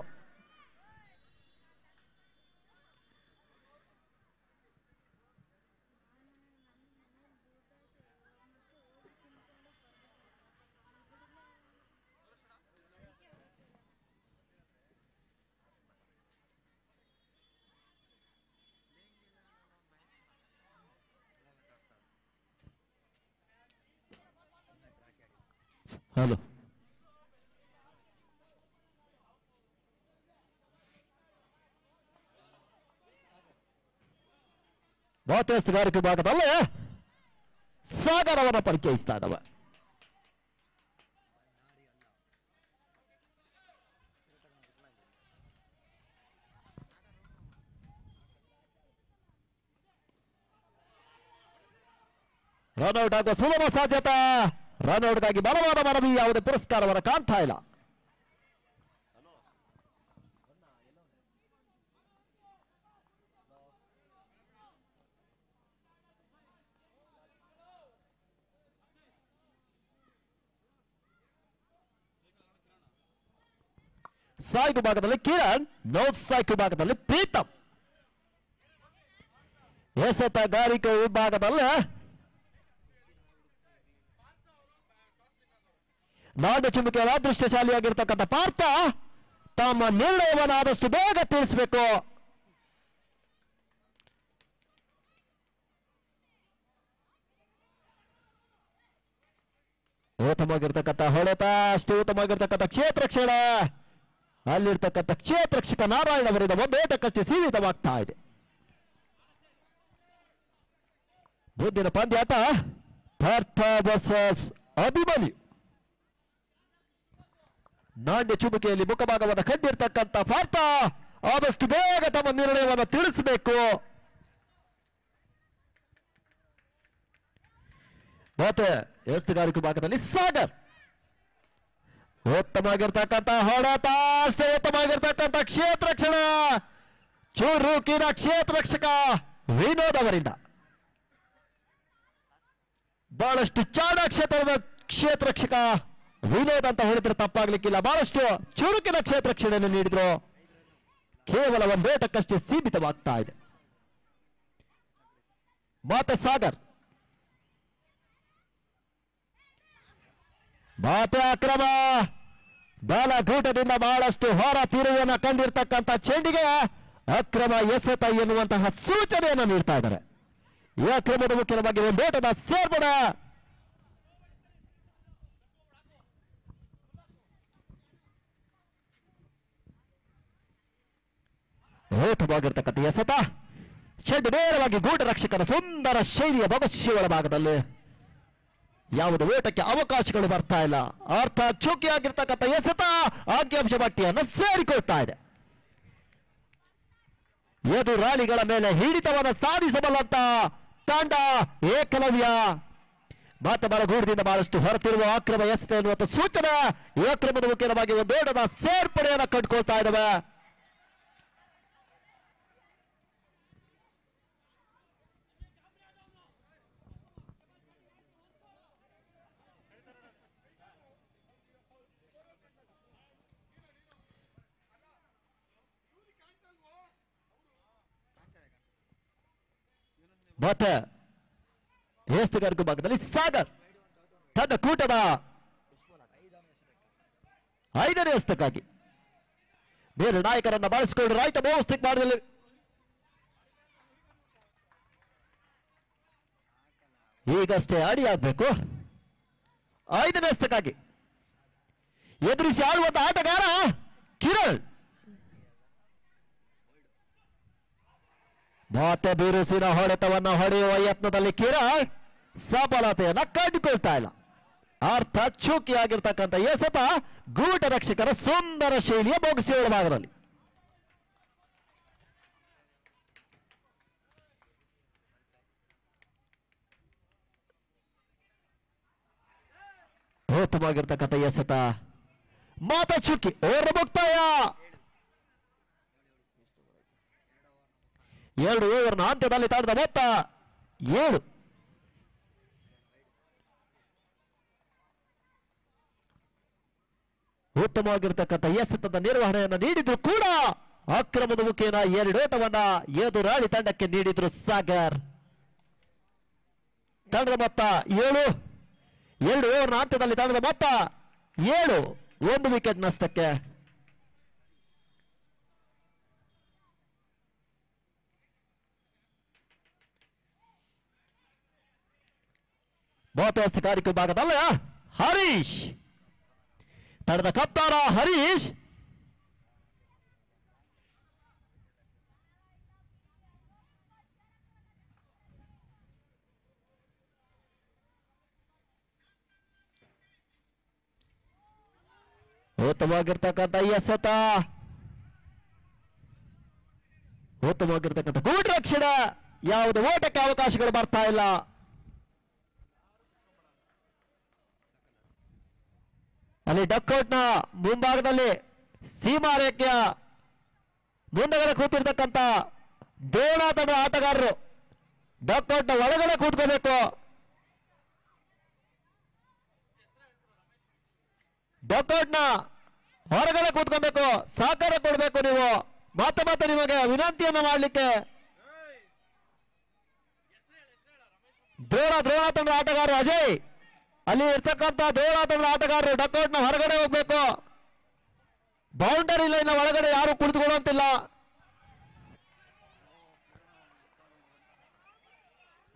ಹಲೋ ಬಾತೆಸ್ತುಗಾರಿಕೆ ಭಾಗದಲ್ಲಿ ಸಾಗರ್ ಅವರ ಪರಿಚಯಿಸ್ತಾ ಇದ್ದಾವ. ರನ್ಔಟ್ ಆಗುವ ಸುಲಭ ಸಾಧ್ಯತೆ. ರನ್ಔಟ್ಗಾಗಿ ಬಲವಾದ ಮನವಿ, ಯಾವುದೇ ಪುರಸ್ಕಾರವನ್ನು ಕಾಣ್ತಾ ಇಲ್ಲ. ಸಾಯ್ಕು ಭಾಗದಲ್ಲಿ ಕಿರಣ್, ನೌತ್ ಸಾಯ್ಕು ಭಾಗದಲ್ಲಿ ಪ್ರೀತಮ್. ಎಸೆತಗಾರಿಕೆ ವಿಭಾಗದಲ್ಲಿ ನಾಡು ಚುಮುಕಿಯ ಅದೃಷ್ಟಶಾಲಿಯಾಗಿರ್ತಕ್ಕಂಥ ಪಾರ್ಥ ತಮ್ಮ ನಿರ್ಣಯವನ್ನು ಆದಷ್ಟು ಬೇಗ ತಿಳಿಸಬೇಕು. ಉತ್ತಮವಾಗಿರ್ತಕ್ಕಂಥ ಹೊಡೆತ, ಅಷ್ಟೇ ಉತ್ತಮವಾಗಿರ್ತಕ್ಕಂಥ ಕ್ಷೇತ್ರ ರಕ್ಷಣೆ. ಅಲ್ಲಿರ್ತಕ್ಕಂಥ ಕ್ಷೇತ್ರ ರಕ್ಷಕ ನಾರಾಯಣ ಅವರಿಂದ ಬೇಟಕಷ್ಟೇ ಸೀಮಿತವಾಗ್ತಾ ಇದೆ. ಮುಂದಿನ ಪಂದ್ಯಾಟ ಪಾರ್ಥ ವರ್ಸಸ್ ಅಭಿಮನ್ಯು. ನಾಣ್ಯ ಚುಮುಕಿಯಲ್ಲಿ ಮುಖಭಾಗವನ್ನು ಕಂಡಿರ್ತಕ್ಕಂಥ ಪಾರ್ಥ ಆದಷ್ಟು ಬೇಗ ತಮ್ಮ ನಿರ್ಣಯವನ್ನು ತಿಳಿಸಬೇಕು. ಮತ್ತೆ ಎಸ್ತುಗಾರಿಕೆ ಭಾಗದಲ್ಲಿ ಸಾಗರ್. ಉತ್ತಮವಾಗಿರ್ತಕ್ಕಂಥ ಹೊಡೆತ, ಅಷ್ಟೇ ಉತ್ತಮವಾಗಿರ್ತಕ್ಕಂಥ ಕ್ಷೇತ್ರ ರಕ್ಷಣೆ. ಚುರುಕಿನ ಕ್ಷೇತ್ರ ರಕ್ಷಕ ವಿನೋದ್ ಅವರಿಂದ ಬಹಳಷ್ಟು ಚಾಣಾಕ್ಷೇತ್ರದ ಕ್ಷೇತ್ರ ರಕ್ಷಕ ವಿನೋದ್ ಅಂತ ಹೇಳಿದ್ರೆ ತಪ್ಪಾಗ್ಲಿಕ್ಕಿಲ್ಲ. ಬಹಳಷ್ಟು ಚುರುಕಿನ ಕ್ಷೇತ್ರ ರಕ್ಷಣೆಯನ್ನು ನೀಡಿದ್ರು. ಕೇವಲ ಒಂದೇಟಕ್ಕಷ್ಟೇ ಸೀಮಿತವಾಗ್ತಾ ಇದೆ. ಮತ್ತೆ ಸಾಗರ್, ಮಾತೆ ಅಕ್ರಮ ಬಾಲಗೂಟದಿಂದ ಬಹಳಷ್ಟು ಹೊರ ತಿರುವನ್ನು ಕಂಡಿರ್ತಕ್ಕಂಥ ಚೆಂಡಿಗೆ ಅಕ್ರಮ ಎಸೆತ ಎನ್ನುವಂತಹ ಸೂಚನೆಯನ್ನು ನೀಡ್ತಾ ಇದ್ದಾರೆ. ಈ ಅಕ್ರಮದ ಮುಖ್ಯವಾಗಿ ಒಂದೇಟದ ಸೇರ್ಪಡೆ. ಓಟವಾಗಿರ್ತಕ್ಕಂಥ ಎಸೆತ ಚೆಂಡು ನೇರವಾಗಿ ಗೂಟ ರಕ್ಷಕನ ಸುಂದರ ಶೈಲಿಯ ಬಗಶಿಗಳ ಭಾಗದಲ್ಲಿ ಯಾವುದೇ ಓಟಕ್ಕೆ ಅವಕಾಶಗಳು ಬರ್ತಾ ಇಲ್ಲ. ಅರ್ಥಾತ್ ಚುಕ್ಕಿಯಾಗಿರ್ತಕ್ಕಂಥ ಎಸೆತ ಅಂಕಿಅಂಶ ಪಟ್ಟಿಯನ್ನು ಸೇರಿಕೊಳ್ತಾ ಇದೆ. ಎದುರಾಳಿಗಳ ಮೇಲೆ ಹಿಡಿತವನ್ನು ಸಾಧಿಸಬಲ್ಲಂತ ತಂಡ ಏಕಲವ್ಯ. ಮತ್ತೆ ಬಲಗೂಡದಿಂದ ಬಹಳಷ್ಟು ಹೊರತಿರುವ ಅಕ್ರಮ ಎಸೆತ ಎನ್ನುವಂಥ ಸೂಚನೆ. ಈ ಅಕ್ರಮದ ಮುಖ್ಯವಾಗಿ ಒಂದು ಓಟದ ಸೇರ್ಪಡೆಯನ್ನು ಕಂಡುಕೊಳ್ತಾ ಇದ್ದಾವೆ. ಮತ್ತೆ ಎಸ್ತುಗಾರಿಕೆ ಭಾಗದಲ್ಲಿ ಸಾಗರ್ ತನ್ನ ಕೂಟದ 5ನೇ ಎಸೆತಕ್ಕಾಗಿ ಬೇರೆ ನಾಯಕರನ್ನ ಬಳಸಿಕೊಂಡು ರೈಟ್ ಮೂವ್ ಸ್ಟಿಕ್ ಮಾಡಿದಲ್ಲಿ ಈಗಷ್ಟೇ ಅಡಿಯಾಗಬೇಕು. 5ನೇ ಎಸೆತಕ್ಕಾಗಿ ಎದುರಿಸಿ ಆಳುವಂತ ಆಟಗಾರ ಕಿರಣ್. ಮತ್ತೆ ಬಿರುಸಿನ ಹೊಡೆತವನ್ನು ಹೊಡೆಯುವ ಯತ್ನದಲ್ಲಿ ಕಿರಣ್ ಸಫಲತೆಯನ್ನ ಕಂಡುಕೊಳ್ತಾ ಇಲ್ಲ. ಅರ್ಥ ಚೂಕಿಯಾಗಿರ್ತಕ್ಕಂಥ ಎಸೆತ ಗೂಟ ರಕ್ಷಕರ ಸುಂದರ ಶೈಲಿಯ ಬೊಗಸೆಯ ಭಾಗದಲ್ಲಿ. ಉತ್ತಮವಾಗಿರ್ತಕ್ಕಂಥ ಎಸೆತ ಮಾತ ಚುಕ್ಕಿ ಓವರ್ ಮುಕ್ತಾಯ. 2 ಓವರ್ನ ಅಂತ್ಯದಲ್ಲಿ ತಾಡಿದ ಮೊತ್ತ 7. ಉತ್ತಮವಾಗಿರ್ತಕ್ಕಂಥ ಎಸೆತದ ನಿರ್ವಹಣೆಯನ್ನು ನೀಡಿದ್ರು ಕೂಡ ಅಕ್ರಮದ ಮುಖೇನ 2 ಓಟವನ್ನ ಎದುರಾಳಿ ತಂಡಕ್ಕೆ ನೀಡಿದ್ರು ಸಾಗರ್. ತಂಡದ ಮೊತ್ತ 7. 2 ಓವರ್ನ ಅಂತ್ಯದಲ್ಲಿ ತಂಡದ ಮೊತ್ತ 7. 1 ವಿಕೆಟ್ ನಷ್ಟಕ್ಕೆ. ಬಹುತೇಕ ಕಾರ್ಯಕ್ರಮ ಭಾಗದಲ್ಲಿ ಹರೀಶ್ ತಂಡದ ಕಪ್ತಾನ ಹರೀಶ್. ಉತ್ತಮವಾಗಿರ್ತಕ್ಕಂಥ ಎಸೆತ, ಉತ್ತಮವಾಗಿರ್ತಕ್ಕಂಥ ಗೂಡ್ ರಕ್ಷಣೆ, ಯಾವುದೇ ಓಟಕ್ಕೆ ಅವಕಾಶಗಳು ಬರ್ತಾ ಇಲ್ಲ. ಅಲ್ಲಿ ಡಕ್ಔಟ್ ನ ಮುಂಭಾಗದಲ್ಲಿ ಸೀಮಾ ರೇಖೆಯ ಮುಂದಗಡೆ ಕೂತಿರ್ತಕ್ಕಂಥ ದೇವಳ ತಂಡದ ಆಟಗಾರರು ಡಕ್ಔಟ್ ನ ಒಳಗಡೆ ಕೂತ್ಕೋಬೇಕು. ಡಕ್ಔಟ್ ನ ಹೊರಗಡೆ ಕೂತ್ಕೋಬೇಕು, ಸಹಕಾರ ಕೊಡಬೇಕು. ನೀವು ಮತ್ತೆ ನಿಮಗೆ ವಿನಂತಿಯನ್ನು ಮಾಡಲಿಕ್ಕೆ ದ್ರೋಣ ತಂಡದ ಆಟಗಾರರು ಅಜಯ್, ಅಲ್ಲಿ ಇರ್ತಕ್ಕಂಥ ದ್ರೋಣ ತಂಡದ ಆಟಗಾರರು ಡಕ್ಔಟ್ ನ ಹೊರಗಡೆ ಹೋಗ್ಬೇಕು. ಬೌಂಡರಿ ಲೈನ್ ಒಳಗಡೆ ಯಾರು ಕುಳಿತುಕೊಳ್ಳುವಂತಿಲ್ಲ.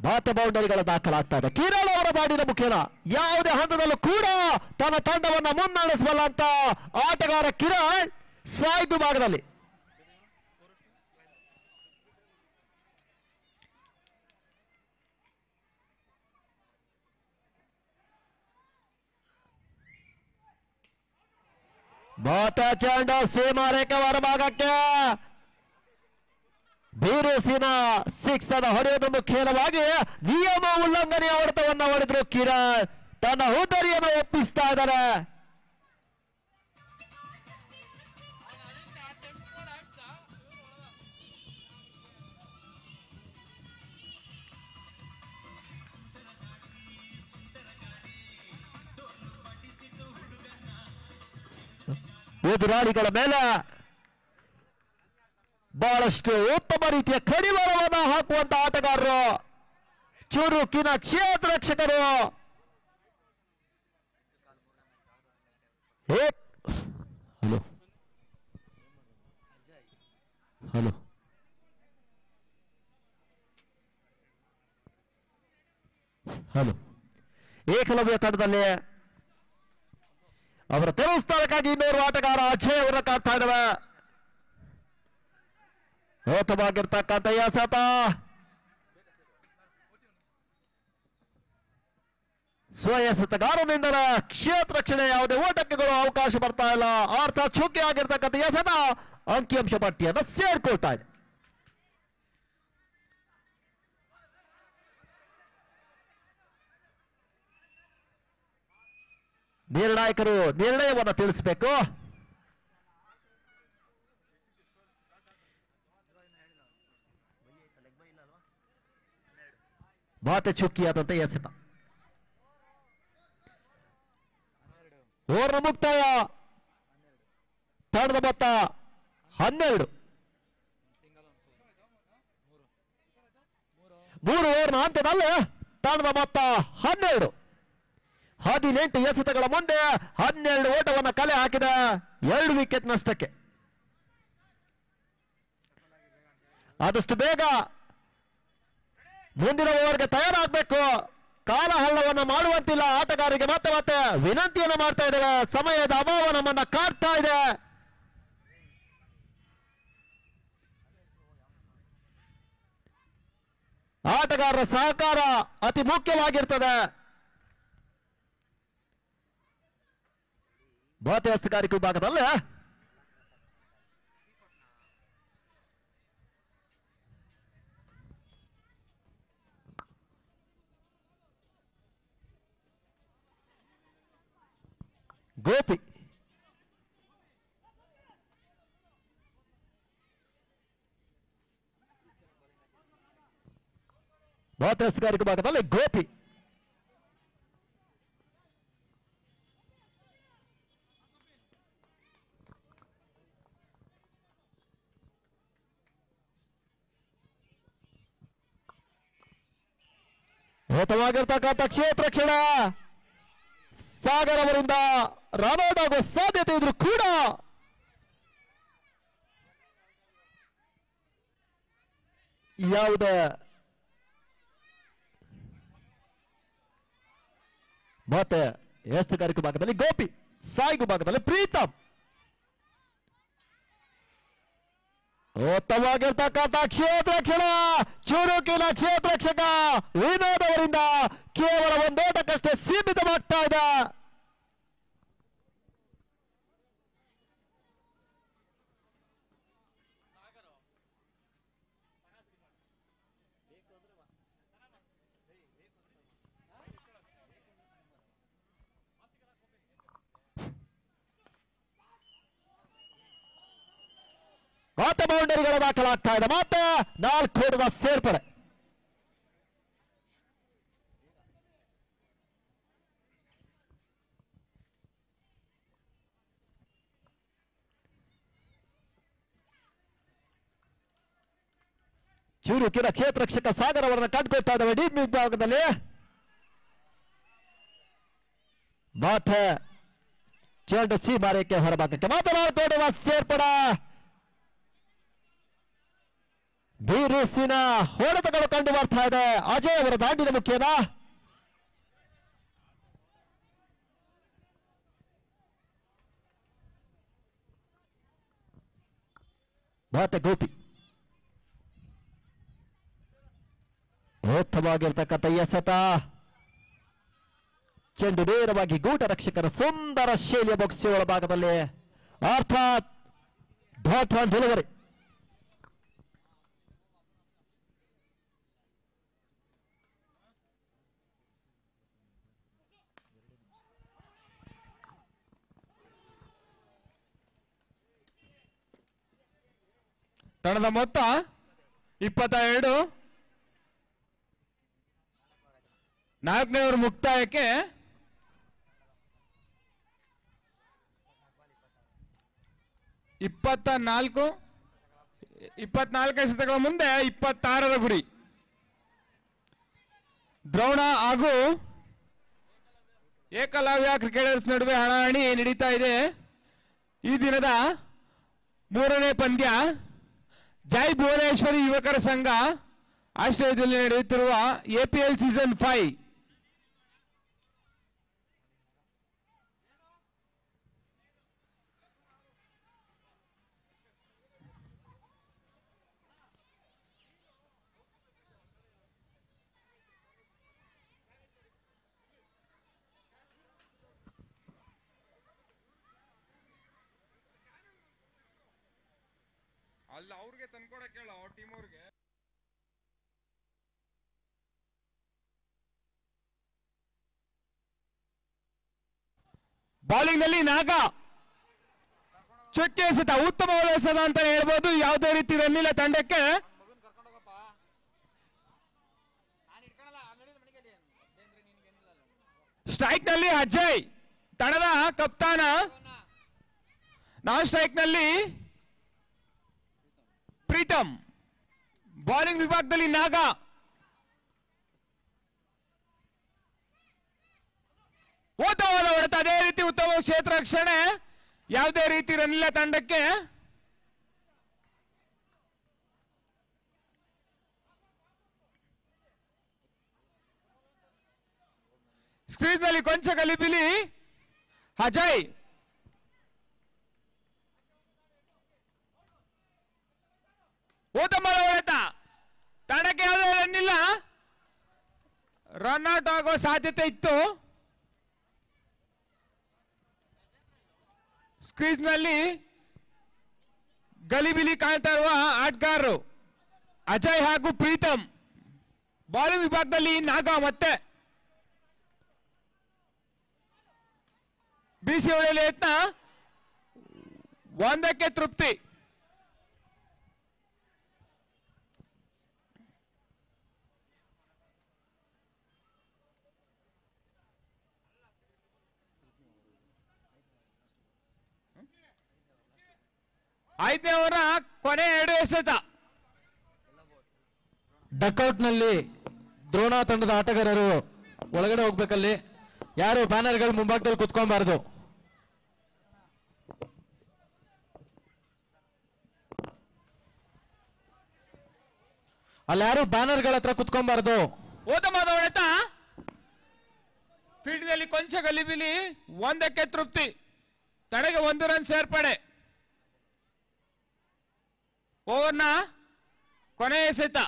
ಮತ್ತೆ ಬೌಂಡರಿಗಳ ದಾಖಲಾಗ್ತಾ ಇದೆ. ಕಿರಣ್ ಅವರ ಬಾಡಿನ ಮುಖೇನ ಯಾವುದೇ ಹಂತದಲ್ಲೂ ಕೂಡ ತನ್ನ ತಂಡವನ್ನ ಮುನ್ನಡೆಸಬಲ್ಲ ಅಂತ ಆಟಗಾರ ಕಿರಣ್ ಸಾಯ್ದು ಭಾಗದಲ್ಲಿ. ಮಾತಾ ಚೆಂಡ ಸೀಮಾ ರೇಖೆ ಹೊರಭಾಗಕ್ಕೆ ಬೀರುಸಿನ ಸಿಕ್ಸ್ ಅನ್ನು ಹೊಡೆಯುವುದು ಮುಖ್ಯವಾಗಿ ನಿಯಮ ಉಲ್ಲಂಘನೆಯ ಹೊಡೆತವನ್ನು ಹೊಡೆದ್ರು. ಕಿರಣ್ ತನ್ನ ಹುದ್ದರಿಯನ್ನು ಒಪ್ಪಿಸ್ತಾ ಇದ್ದಾರೆ. ಎದುರಾಳಿಗಳ ಮೇಲೆ ಬಹಳಷ್ಟು ಉತ್ತಮ ರೀತಿಯ ಕಡಿವಾಣವನ್ನು ಹಾಕುವಂತ ಆಟಗಾರರು, ಚುರುಕಿನ ಕ್ಷೇತ್ರ ರಕ್ಷಕರು. ಹಲೋ ಹಲೋ ಹಲೋ ಏಕಲವ್ಯ ತಂಡದಲ್ಲಿ ಅವರ ತೆರವು ಸ್ಥಾನಕ್ಕಾಗಿ ಇನ್ನೋರ್ವ ಆಟಗಾರ ಅಜಯ್ ಅವರನ್ನ ಕಾಡ್ತಾ ಇದ್ದಾವೆ. ಉತ್ತಮವಾಗಿರ್ತಕ್ಕಂಥ ಎಸೆತ, ಎಸೆತಗಾರನಿಂದ ಕ್ಷೇತ್ರ ರಕ್ಷಣೆ, ಯಾವುದೇ ಓಟಕ್ಕೆಗಳು ಅವಕಾಶ ಬರ್ತಾ ಇಲ್ಲ. ಅರ್ಥಾತ್ ಚುಕ್ಕಿ ಆಗಿರ್ತಕ್ಕಂಥ ಎಸೆತ ಅಂಕಿಅಂಶ ಪಟ್ಟಿಯನ್ನು ಸೇರ್ಕೊಳ್ತಾ ಇದೆ. ನಿರ್ಣಾಯಕರು ನಿರ್ಣಯವನ್ನು ತಿಳಿಸಬೇಕು. ಮಾತೆ ಚುಕ್ಕಿಯಾದಂತೆ ಎಸೆತ. ಓವರ್ನ ಮುಕ್ತಾಯ. ತಂಡದ ಮೊತ್ತ 12. 3 ಓವರ್ನ ಅಂತ್ಯದಲ್ಲಿ ತಂಡದ ಮೊತ್ತ 12. 18 ಎಸೆತಗಳ ಮುಂದೆ 12 ಓಟವನ್ನು ಕಲೆ ಹಾಕಿದ 2 ವಿಕೆಟ್ ನಷ್ಟಕ್ಕೆ. ಆದಷ್ಟು ಬೇಗ ಮುಂದಿನ ಓವರ್ಗೆ ತಯಾರಾಗಬೇಕು. ಕಾಲಹರಣವನ್ನು ಮಾಡುವಂತಿಲ್ಲ. ಆಟಗಾರರಿಗೆ ಮತ್ತೆ ವಿನಂತಿಯನ್ನು ಮಾಡ್ತಾ ಇದ್ದೇವೆ. ಸಮಯದ ಅಭಾವ ನಮ್ಮನ್ನ ಕಾಡ್ತಾ ಇದೆ. ಆಟಗಾರರ ಸಹಕಾರ ಅತಿ ಮುಖ್ಯವಾಗಿರ್ತದೆ. ಬಾತ್ಯಸ್ತಿಗಾರಿಕೆ ವಿಭಾಗದಲ್ಲಿ ಗೋಪಿ ಬಾತ್ಯಸ್ತಿಗಾರಿಕೆ ವಿಭಾಗದಲ್ಲಿ ಗೋಪಿ ಉತ್ತಮವಾಗಿರ್ತಕ್ಕಂಥ ಕ್ಷೇತ್ರ ರಕ್ಷಣ. ಸಾಗರ್ ಅವರಿಂದ ರನ್ಔಟ್ ಆಗುವ ಸಾಧ್ಯತೆ ಇದ್ರೂ ಕೂಡ ಯಾವುದೇ ಮತ್ತೆ ಎಸ್ತುಗಾರಿಕೆ ಭಾಗದಲ್ಲಿ ಗೋಪಿ ಸಾಯಿಗು ಭಾಗದಲ್ಲಿ ಪ್ರೀತಮ್. ಉತ್ತಮವಾಗಿರ್ತಕ್ಕಂಥ ಕ್ಷೇತ್ರ ರಕ್ಷಣ, ಚುರುಕಿನ ಕ್ಷೇತ್ರ ರಕ್ಷಕ ವಿನೋದ್ ಅವರಿಂದ ಕೇವಲ ಒಂದೋಟಕ್ಕಷ್ಟೇ ಸೀಮಿತವಾಗ್ತಾ ಇದೆ. ಮತ್ತೆ ಬೌಂಡರಿಗಳ ದಾಖಲಾಗ್ತಾ ಇದೆ. ಮತ್ತೆ 4 ಓಟದ ಸೇರ್ಪಡೆ. ಚುರುಕಿನ ಕ್ಷೇತ್ರ ರಕ್ಷಕ ಸಾಗರ್ ಅವರನ್ನು ಕಂಡುಕೊಳ್ತಾ ಇದ್ದಾವೆ ಡೀಪ್ ವಿಭಾಗದಲ್ಲಿ. ಮತ್ತೆ ಚೆಂಡು ಸಿ ಮಾರಿಕೆ ಹೊರಭಾಗಕ್ಕೆ. ಮತ್ತೆ 4 ಓಟದ ಸೇರ್ಪಡೆ. ಬೀರುಸಿನ ಹೊಡೆತಗಳು ಕಂಡು ಬರ್ತಾ ಇದೆ. ಅಜಯ್ ಅವರ ದಾಂಡಿನ ಮುಖ್ಯನ. ಮತ್ತೆ ಗೋಪಿ ಉತ್ತಮವಾಗಿರ್ತಕ್ಕಂಥ ಎಸೆತ. ಚೆಂಡು ನೇರವಾಗಿ ಗೂಟ ರಕ್ಷಕರ ಸುಂದರ ಶೈಲಿಯ ಬಾಕ್ಸ್ ಒಳಭಾಗದಲ್ಲಿ, ಅರ್ಥಾತ್ ಡಾಟ್ ಒನ್ ಡೆಲಿವರಿ. ತಂಡದ ಮೊತ್ತ 22. 4ನೇ ಓವರ್ ಮುಕ್ತಾಯಕ್ಕೆ 24 ಎಸೆತಗಳ ಮುಂದೆ 26ರ ಗುರಿ. ದ್ರೋಣ ಹಾಗೂ ಏಕಲವ್ಯ ಕ್ರಿಕೆಟರ್ಸ್ ನಡುವೆ ಹಣಾಹಣಿ ನಡೀತಾ ಇದೆ. ಈ ದಿನದ 3ನೇ ಪಂದ್ಯ ಜೈ ಭುವನೇಶ್ವರಿ ಯುವಕರ ಸಂಘ ಆಶ್ರಯದಲ್ಲಿ ನಡೆಯುತ್ತಿರುವ APL ಸೀಸನ್ 5. ಅಲ್ಲ ಅವ್ರಿಗೆ ತಂದ್ಕೊಡಕ್ಕೆ ಹೇಳ ಟೀಮ್ ಅವ್ರಿಗೆ. ಬಾಲಿಂಗ್ ನಲ್ಲಿ ನಾಗ ಚುಕ್ಕಿ ಎಸೆತ, ಉತ್ತಮವಾದ ಎಸೆತ ಅಂತ ಹೇಳ್ಬೋದು. ಯಾವುದೇ ರೀತಿ ರನ್ ಇಲ್ಲ ತಂಡಕ್ಕೆ. ಸ್ಟ್ರೈಕ್ ನಲ್ಲಿ ಅಜಯ್ ತಂಡದ ಕಪ್ತಾನ. ನಾನ್ ಸ್ಟ್ರೈಕ್ ನಲ್ಲಿ ಪ್ರೀತಮ್. ಬೌಲಿಂಗ್ ವಿಭಾಗದಲ್ಲಿ ನಾಗ. ಉತ್ತಮವಾದ ಹೊಡೆತ, ಅದೇ ರೀತಿ ಉತ್ತಮ ಕ್ಷೇತ್ರ ರಕ್ಷಣೆ. ಯಾವುದೇ ರೀತಿ ರನ್ ಇಲ್ಲ ತಂಡಕ್ಕೆ. ಸ್ಕ್ರೀಸ್ ನಲ್ಲಿ ಕೊಂಚ ಗಲಿಬಿಲಿ ಅಜಯ್. ಉತ್ತಮ ಹೊಡೆತ, ತಂಡಕ್ಕೆ ಯಾವುದೇ ರನ್ ಇಲ್ಲ. ರನ್ ಔಟ್ ಆಗುವ ಸಾಧ್ಯತೆ ಇತ್ತು. ಸ್ಕ್ರೀಸ್ ನಲ್ಲಿ ಗಲಿಬಿಲಿ ಕಾಣ್ತಾ ಇರುವ ಆಟಗಾರರು ಅಜಯ್ ಹಾಗೂ ಪ್ರೀತಮ್. ಬೌಲಿಂಗ್ ವಿಭಾಗದಲ್ಲಿ ನಾಗ ಮತ್ತೆ ಬಿಸಿ ಹೊಡೆಯಲು ಯತ್ನ. 1ಕ್ಕೆ ತೃಪ್ತಿ. ಐದನೇ ಓವರ್ ಕೊನೆ 2 ಎಸೆತ. ಡಕ್ಔಟ್ ನಲ್ಲಿ ದ್ರೋಣ ತಂಡದ ಆಟಗಾರರು ಒಳಗಡೆ ಹೋಗ್ಬೇಕಲ್ಲಿ. ಯಾರು ಬ್ಯಾನರ್ಗಳು ಮುಂಭಾಗದಲ್ಲಿ ಕುತ್ಕೊಬಾರದು. ಅಲ್ಲಿ ಯಾರು ಬ್ಯಾನರ್ಗಳ ಹತ್ರ ಕುತ್ಕೊಬಾರದು. ಉತ್ತಮವಾದ ಹೊಡೆತ. ಫೀಲ್ಡ್ನಲ್ಲಿ ಕೊಂಚ ಗಲಿಬಿಲಿ. 1ಕ್ಕೆ ತೃಪ್ತಿ. ತಡೆಗೆ 1 ರನ್ ಸೇರ್ಪಡೆ. ಓವರ್ನ ಕೊನೆಯ ಎಸೆತ.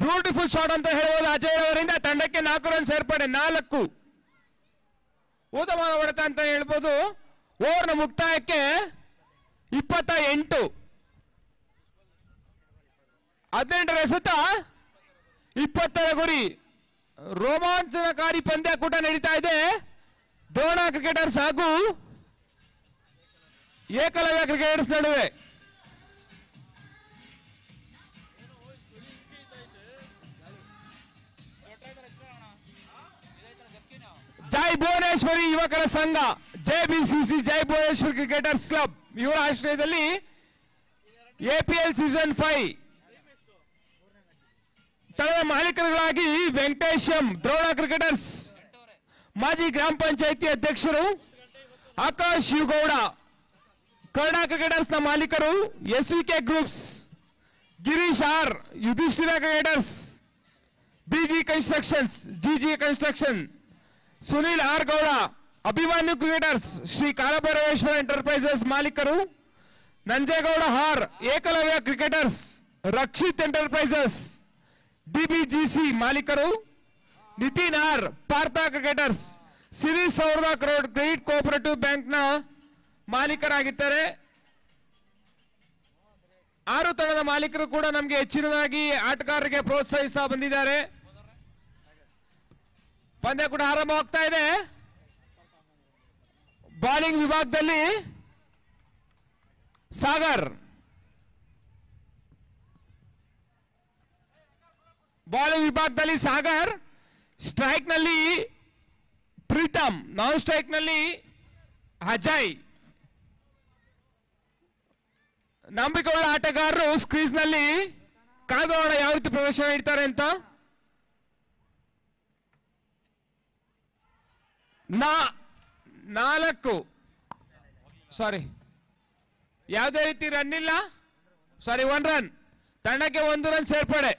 ಬ್ಯೂಟಿಫುಲ್ ಶಾಟ್ ಅಂತ ಹೇಳ್ಬೋದು ಅಜಯ್ ಅವರಿಂದ. ತಂಡಕ್ಕೆ 4 ರನ್ ಸೇರ್ಪಡೆ. 4 ಉತ್ತಮವಾದ ಹೊಡೆತ ಅಂತ ಹೇಳ್ಬೋದು. ಓವರ್ನ ಮುಕ್ತಾಯಕ್ಕೆ 28. 18ರ ಎಸೆತ, 20ರ ಗುರಿ. ರೋಮಾಂಚನಕಾರಿ ಪಂದ್ಯಾಕೂಟ ನಡೀತಾ ಇದೆ ದ್ರೋಣ ಕ್ರಿಕೆಟರ್ಸ್ ಹಾಗೂ ಏಕಲವ್ಯ ಕ್ರಿಕೆಟರ್ಸ್ ನಡುವೆ. ಜೈ ಭುವನೇಶ್ವರಿ ಯುವಕರ ಸಂಘ, JBCC ಜೈ ಭುವನೇಶ್ವರಿ ಕ್ರಿಕೆಟರ್ಸ್ ಕ್ಲಬ್ ಇವರ ಆಶ್ರಯದಲ್ಲಿ APL ಸೀಸನ್ 5 ತಂಡದ ಮಾಲೀಕರುಗಳಾಗಿ ವೆಂಕಟೇಶ್ ಎಂ, ದ್ರೋಣ ಕ್ರಿಕೆಟರ್ಸ್ ಮಾಜಿ ಗ್ರಾಮ ಪಂಚಾಯಿತಿ ಅಧ್ಯಕ್ಷರು ಆಕಾಶ್ ಶಿವಗೌಡ, ಕರ್ನಾ ಕ್ರಿಕೆಟರ್ಸ್ ನ ಮಾಲೀಕರು SVK groups, Girish R, Yudhishthira cricketers, BG constructions, GG construction, Sunil R Gowda, Abhimanyu cricketers, Shri Kalabhairaveshwara enterprises ಮಾಲೀಕರು, ನಂಜೇಗೌಡ ಹಾರ್, Ekalavya cricketers, Rakshith enterprises, DBGC ಮಾಲೀಕರು, Nitin R, Partha cricketers, Siri Souharda credit cooperative ಬ್ಯಾಂಕ್ನ ಮಾಲೀಕರಾಗಿದ್ದಾರೆ. 6 ತಂಡದ ಮಾಲೀಕರು ಕೂಡ ನಮಗೆ ಹೆಚ್ಚಿನದಾಗಿ ಆಟಗಾರರಿಗೆ ಪ್ರೋತ್ಸಾಹಿಸ್ತಾ ಬಂದಿದ್ದಾರೆ. ಪಂದ್ಯ ಕೂಡ ಆರಂಭವಾಗ್ತಾ ಇದೆ. ಬೌಲಿಂಗ್ ವಿಭಾಗದಲ್ಲಿ ಸಾಗರ್, ಸ್ಟ್ರೈಕ್ ನಲ್ಲಿ ಪ್ರೀತಮ್, ನಾನ್ ಸ್ಟ್ರೈಕ್ ನಲ್ಲಿ ಅಜಯ್. ನಂಬಿಕೆಯುಳ್ಳ ಆಟಗಾರರು ಸ್ಕ್ರೀಸ್ ನಲ್ಲಿ ಕಾದೋಣ ಯಾವ ರೀತಿ ಪ್ರದರ್ಶನ ನೀಡ್ತಾರೆ ಅಂತ. ಯಾವುದೇ ರೀತಿ ರನ್ ಇಲ್ಲ. 1 ರನ್. ತಂಡಕ್ಕೆ 1 ರನ್ ಸೇರ್ಪಡೆ.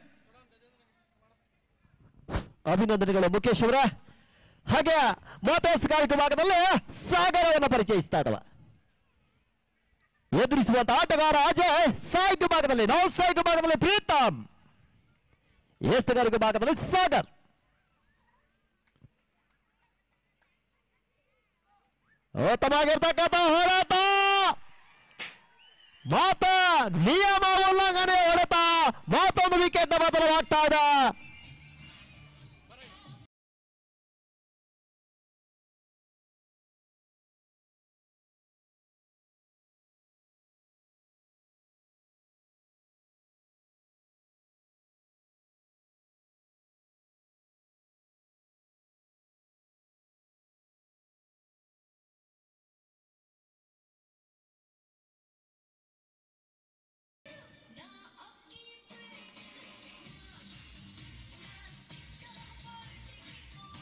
ಅಭಿನಂದನೆಗಳು ಮುಖೇಶ್ ಅವರ. ಹಾಗೆ ಮೋಟರ್ಸ್ಗಾರಿಕೆ ಭಾಗದಲ್ಲಿ ಸಾಗರವನ್ನು ಪರಿಚಯಿಸ್ತಾ ಇದ್ದಾವೆ. ಎದುರಿಸುವಂತ ಆಟಗಾರ ಅಜಯ್, ಸಾಹಿತ್ಯ ಭಾಗದಲ್ಲಿ ನಾನ್ ಸಾಹಿತ್ಯ ಭಾಗದಲ್ಲಿ ಪ್ರೀತಮ್, ಎಸ್ತುಗಾರಿಕೆ ಭಾಗದಲ್ಲಿ ಸಾಗರ್. ಉತ್ತಮವಾಗಿರ್ತಕ್ಕಂಥ ಹೊಡೆತ, ಮಾತ ನಿಯಮ ಉಲ್ಲಂಘನೆ ಹೊಡೆತ, ಮತ್ತೊಂದು ವಿಕೆಟ್ ಬದಲಾಗ್ತಾ ಇದೆ.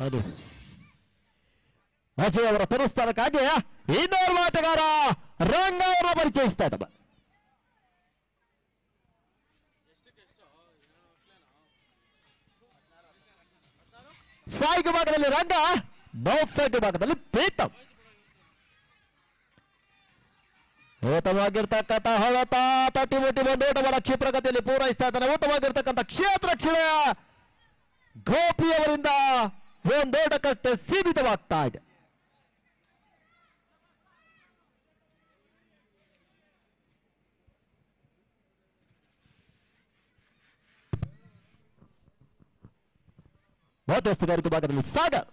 ಅದು ಅಜಯ್ ಅವರ ತರುಸ್ಥಾನಕ್ಕಾಗಿ ಇನ್ನೋರ್ವ ಆಟಗಾರ ರಂಗ ಅವರನ್ನು ಪರಿಚಯಿಸ್ತಾ ಇದ್ದ. ಸಾಯಿಕ ಭಾಗದಲ್ಲಿ ರಂಗ, ನಾರ್ತ್ ಸೈಡ್ ಭಾಗದಲ್ಲಿ ಪ್ರೀತಮ್. ಉತ್ತಮವಾಗಿರ್ತಕ್ಕಂಥ ಹೊಡೆತ, ತಟ್ಟಿ ಮುಟ್ಟಿ ಬಂದೋಟವರ ಕ್ಷಿಪ್ರಗತಿಯಲ್ಲಿ ಪೂರೈಸ್ತಾ ಇದ್ದಾನೆ. ಉತ್ತಮವಾಗಿರ್ತಕ್ಕಂಥ ಕ್ಷೇತ್ರ ರಕ್ಷಣೆ ಗೋಪಿ ಅವರಿಂದ ಒಂದೋಟಕ್ಕಷ್ಟೇ ಸೀಮಿತವಾಗ್ತಾ ಇದೆ. ಮಧ್ಯಸ್ಥಗಾರಿಕೆ ಭಾಗದಲ್ಲಿ ಸಾಗರ್.